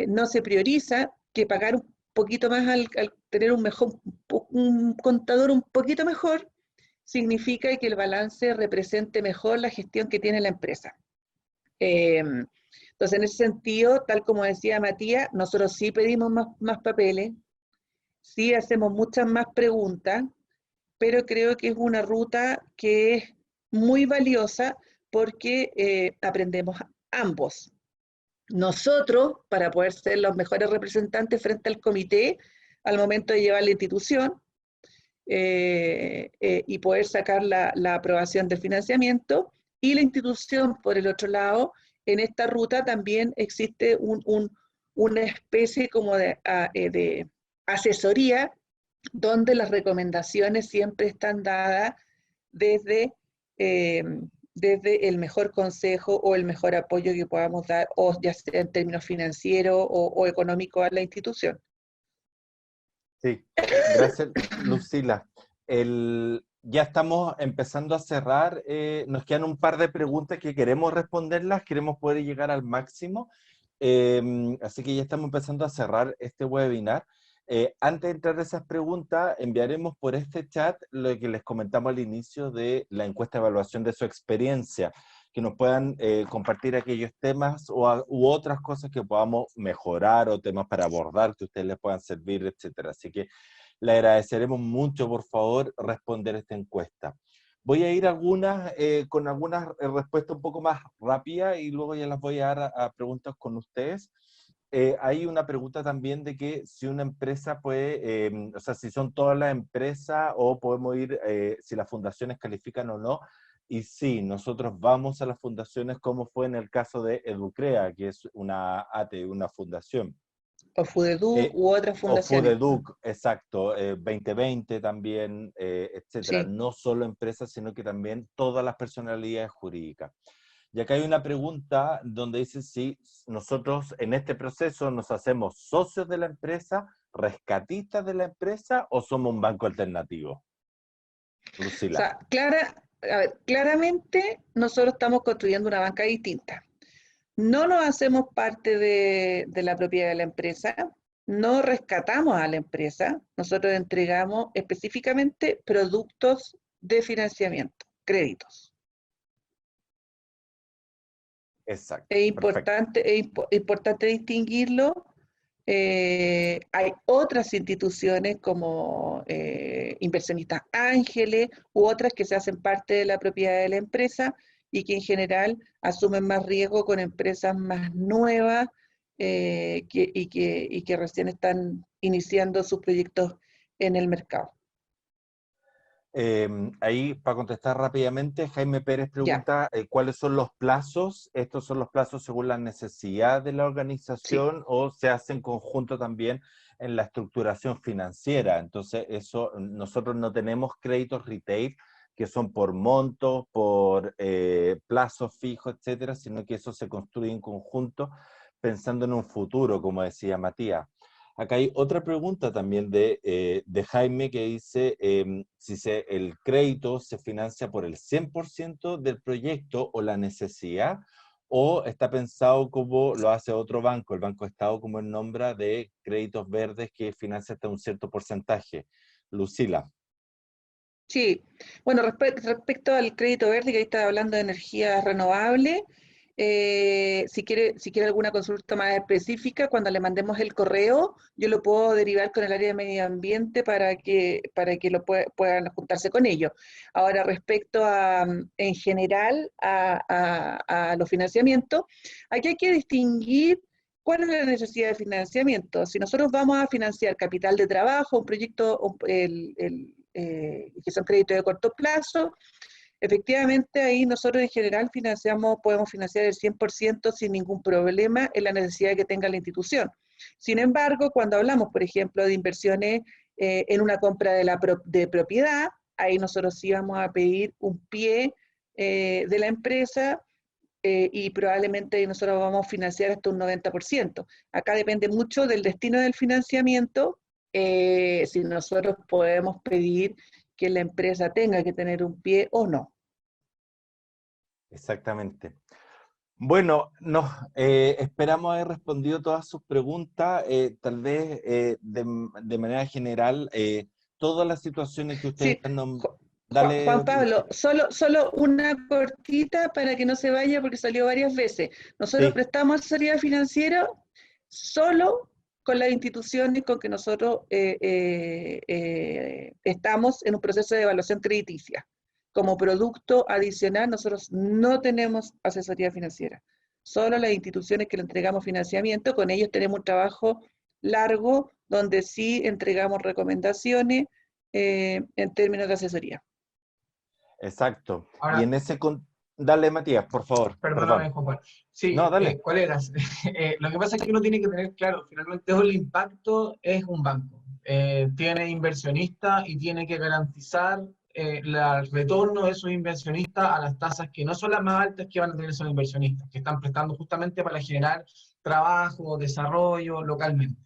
no se prioriza que pagar un poquito más al tener un contador un poquito mejor, significa que el balance represente mejor la gestión que tiene la empresa. Entonces, en ese sentido, tal como decía Matías, nosotros sí pedimos más papeles, sí hacemos muchas más preguntas, pero creo que es una ruta que es muy valiosa porque aprendemos ambos. Nosotros, para poder ser los mejores representantes frente al comité, al momento de llevar la institución, y poder sacar la aprobación del financiamiento, y la institución, por el otro lado, en esta ruta también existe una especie como de asesoría, donde las recomendaciones siempre están dadas desde, desde el mejor consejo o el mejor apoyo que podamos dar, o ya sea en términos financieros o económicos a la institución. Sí, gracias, Lucila. Ya estamos empezando a cerrar. Nos quedan un par de preguntas que queremos responderlas, queremos poder llegar al máximo. Así que ya estamos empezando a cerrar este webinar. Antes de entrar a esas preguntas, enviaremos por este chat lo que les comentamos al inicio de la encuesta de evaluación de su experiencia, que nos puedan compartir aquellos temas u otras cosas que podamos mejorar, o temas para abordar que a ustedes les puedan servir, etcétera. Así que le agradeceremos mucho, por favor, responder esta encuesta. Voy a ir con algunas respuestas un poco más rápidas y luego ya las voy a dar a preguntas con ustedes. Hay una pregunta también de que si una empresa puede, o sea, si son todas las empresas o podemos ir, si las fundaciones califican o no. Y sí, nosotros vamos a las fundaciones, como fue en el caso de Educrea, que es una ATE, una fundación. O FUDEDUC u otras O fundaciones. FUDEDUC, exacto, 2020 también, etcétera. Sí. No solo empresas, sino que también todas las personalidades jurídicas. Y acá hay una pregunta donde dice si nosotros en este proceso nos hacemos socios de la empresa, rescatistas de la empresa, o somos un banco alternativo. Lucila. O sea, claramente nosotros estamos construyendo una banca distinta. No nos hacemos parte de la propiedad de la empresa, no rescatamos a la empresa, nosotros entregamos específicamente productos de financiamiento, créditos. Exacto. Es importante distinguirlo. Hay otras instituciones como inversionistas ángeles u otras que se hacen parte de la propiedad de la empresa y que en general asumen más riesgo con empresas más nuevas y que recién están iniciando sus proyectos en el mercado. Ahí, para contestar rápidamente, Jaime Pérez Ya. pregunta ¿cuáles son los plazos? ¿Estos son los plazos según la necesidad de la organización, sí, o se hace en conjunto también en la estructuración financiera? Entonces, eso, nosotros no tenemos créditos retail que son por montos, por plazos fijos, etcétera, sino que eso se construye en conjunto pensando en un futuro, como decía Matías. Acá hay otra pregunta también de Jaime que dice si el crédito se financia por el 100% del proyecto o la necesidad, o está pensado como lo hace otro banco, el Banco Estado, como el nombre de créditos verdes que financia hasta un cierto porcentaje. Lucila. Sí, bueno, respecto al crédito verde, que ahí está hablando de energía renovable, si quiere alguna consulta más específica, cuando le mandemos el correo, yo lo puedo derivar con el área de medio ambiente para que puedan juntarse con ellos. Ahora, respecto en general a los financiamientos, aquí hay que distinguir cuál es la necesidad de financiamiento. Si nosotros vamos a financiar capital de trabajo, un proyecto, que son créditos de corto plazo, efectivamente ahí nosotros en general podemos financiar el 100% sin ningún problema en la necesidad que tenga la institución. Sin embargo, cuando hablamos, por ejemplo, de inversiones en una compra de propiedad, ahí nosotros sí vamos a pedir un pie de la empresa y probablemente ahí nosotros vamos a financiar hasta un 90%. Acá depende mucho del destino del financiamiento, si nosotros podemos pedir que la empresa tenga que tener un pie o no. Exactamente. Bueno, esperamos haber respondido todas sus preguntas. Tal vez de manera general, todas las situaciones que ustedes Sí, están Juan Dale, Pablo, solo una cortita para que no se vaya porque salió varias veces. Nosotros sí, prestamos asesoría financiera solo con las instituciones con que nosotros estamos en un proceso de evaluación crediticia. Como producto adicional, nosotros no tenemos asesoría financiera. Solo las instituciones que le entregamos financiamiento, con ellos tenemos un trabajo largo donde sí entregamos recomendaciones en términos de asesoría. exacto. Y Ahora, en dale, Matías, por favor, perdóname, perdón. Juan Juan. Sí, No, dale. colegas, lo que pasa es que uno tiene que tener claro, finalmente el impacto es un banco. Tiene inversionistas y tiene que garantizar el retorno de esos inversionistas a las tasas que no son las más altas que van a tener esos inversionistas, que están prestando justamente para generar trabajo, desarrollo localmente.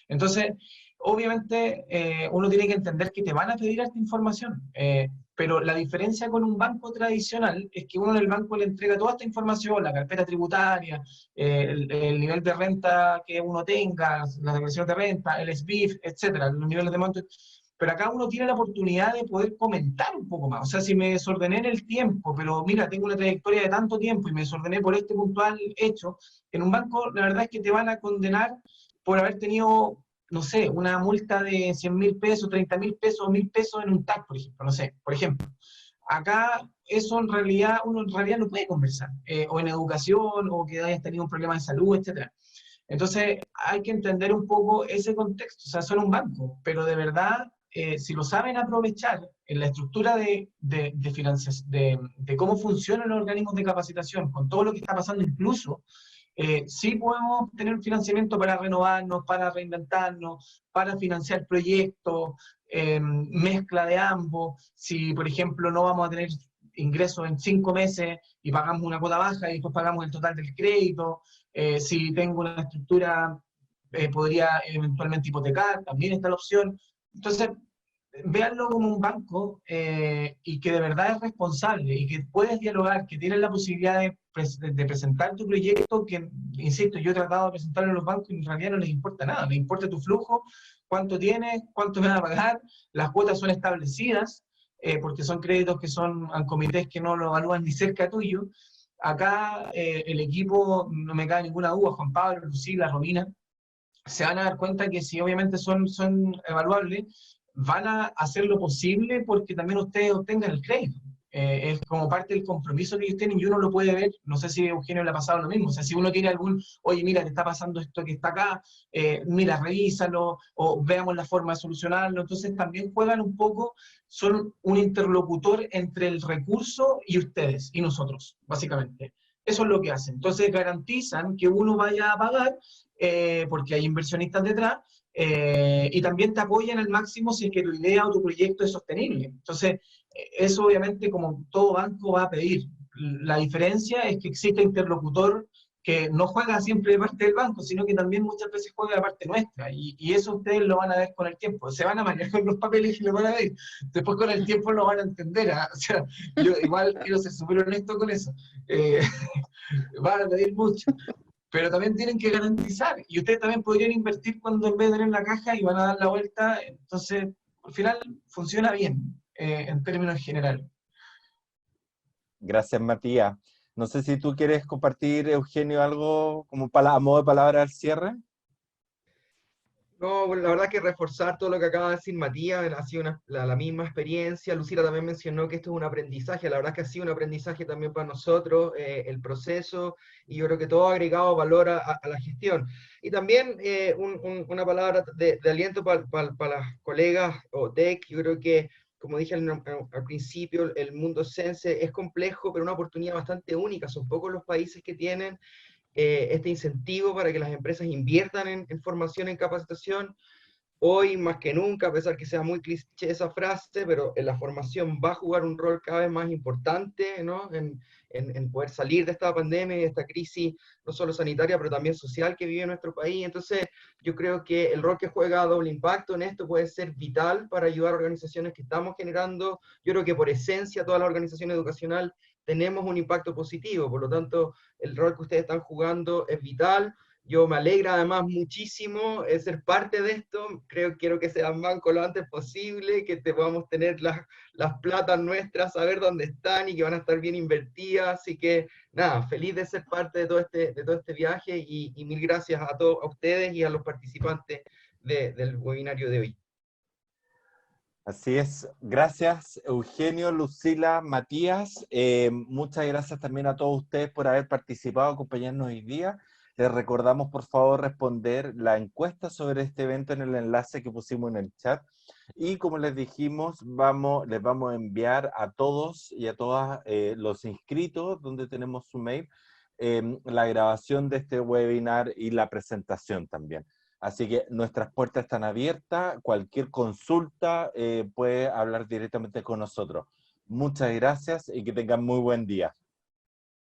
Entonces, obviamente, uno tiene que entender que te van a pedir esta información, pero la diferencia con un banco tradicional es que uno en el banco le entrega toda esta información, la carpeta tributaria, el nivel de renta que uno tenga, la declaración de renta, el SBIF, etcétera, los niveles de monto. Pero acá uno tiene la oportunidad de poder comentar un poco más. O sea, si me desordené en el tiempo, pero mira, tengo una trayectoria de tanto tiempo y me desordené por este puntual hecho, en un banco la verdad es que te van a condenar por haber tenido, no sé, una multa de 100.000 pesos, 30.000 pesos, 1.000 pesos en un TAC, por ejemplo, no sé, por ejemplo. Acá eso en realidad, uno en realidad no puede conversar, o en educación, o que hayas tenido un problema de salud, etcétera. Entonces hay que entender un poco ese contexto, o sea, son un banco, pero de verdad, si lo saben aprovechar en la estructura de cómo funcionan los organismos de capacitación, con todo lo que está pasando incluso, sí podemos tener financiamiento para renovarnos, para reinventarnos, para financiar proyectos, mezcla de ambos. Si, por ejemplo, no vamos a tener ingresos en 5 meses y pagamos una cuota baja y después pagamos el total del crédito, si tengo una estructura, podría eventualmente hipotecar, también está la opción. Entonces, véanlo como un banco y que de verdad es responsable y que puedes dialogar, que tienes la posibilidad de presentar tu proyecto, que, insisto, yo he tratado de presentarlo en los bancos y en realidad no les importa nada, les importa tu flujo, cuánto tienes, cuánto me van a pagar, las cuotas son establecidas, porque son créditos que son a comités que no lo evalúan ni cerca tuyo. Acá el equipo, no me cae ninguna duda, Juan Pablo, Lucila, Romina, se van a dar cuenta que si obviamente son evaluables, van a hacer lo posible porque también ustedes obtengan el crédito. Es como parte del compromiso que ellos tienen y uno lo puede ver, no sé si a Eugenio le ha pasado lo mismo, o sea, si uno tiene oye, mira, te está pasando esto que está acá, mira, revísalo, o veamos la forma de solucionarlo, entonces también juegan un poco, son un interlocutor entre el recurso y ustedes, y nosotros, básicamente. Eso es lo que hacen. Entonces garantizan que uno vaya a pagar porque hay inversionistas detrás, y también te apoyan al máximo si es que tu idea o tu proyecto es sostenible. Entonces, eso obviamente como todo banco va a pedir. La diferencia es que existe interlocutor que no juega siempre de parte del banco, sino que también muchas veces juega de parte nuestra, y eso ustedes lo van a ver con el tiempo. Se van a manejar con los papeles y lo van a ver. Después con el tiempo lo van a entender. ¿Eh? O sea, yo igual quiero ser súper honesto con eso. Eh, van a pedir mucho, pero también tienen que garantizar, y ustedes también podrían invertir cuando en vez de tener la caja y van a dar la vuelta, entonces al final funciona bien en términos generales. Gracias, Matías. No sé si tú quieres compartir, Eugenio, algo como a modo de palabra al cierre. No, bueno, la verdad que reforzar todo lo que acaba de decir Matías, ha sido la misma experiencia. Lucila también mencionó que esto es un aprendizaje, la verdad es que ha sido un aprendizaje también para nosotros, el proceso, y yo creo que todo ha agregado valor a la gestión. Y también una palabra de aliento para las colegas o TEC, yo creo que, como dije al principio, el mundo Sense es complejo, pero una oportunidad bastante única. Son pocos los países que tienen este incentivo para que las empresas inviertan en formación, en capacitación. hoy más que nunca, a pesar que sea muy cliché esa frase, pero en la formación va a jugar un rol cada vez más importante, ¿no? En poder salir de esta pandemia y de esta crisis, no solo sanitaria, pero también social que vive nuestro país. Entonces, yo creo que el rol que juega Doble Impacto en esto puede ser vital para ayudar a organizaciones que estamos generando. Yo creo que por esencia todas las organizaciones educacionales tenemos un impacto positivo, por lo tanto, el rol que ustedes están jugando es vital. Yo me alegra además muchísimo ser parte de esto, quiero que sean bancos lo antes posible, que te podamos tener las platas nuestras, saber dónde están y que van a estar bien invertidas, así que nada, feliz de ser parte de todo este viaje y mil gracias a todos, a ustedes y a los participantes del webinario de hoy. Así es, gracias Eugenio, Lucila, Matías, muchas gracias también a todos ustedes por haber participado, acompañarnos hoy día. Les recordamos por favor responder la encuesta sobre este evento en el enlace que pusimos en el chat, y como les dijimos, les vamos a enviar a todos y a todas los inscritos, donde tenemos su mail, la grabación de este webinar y la presentación también. Así que nuestras puertas están abiertas, cualquier consulta puede hablar directamente con nosotros. Muchas gracias y que tengan muy buen día.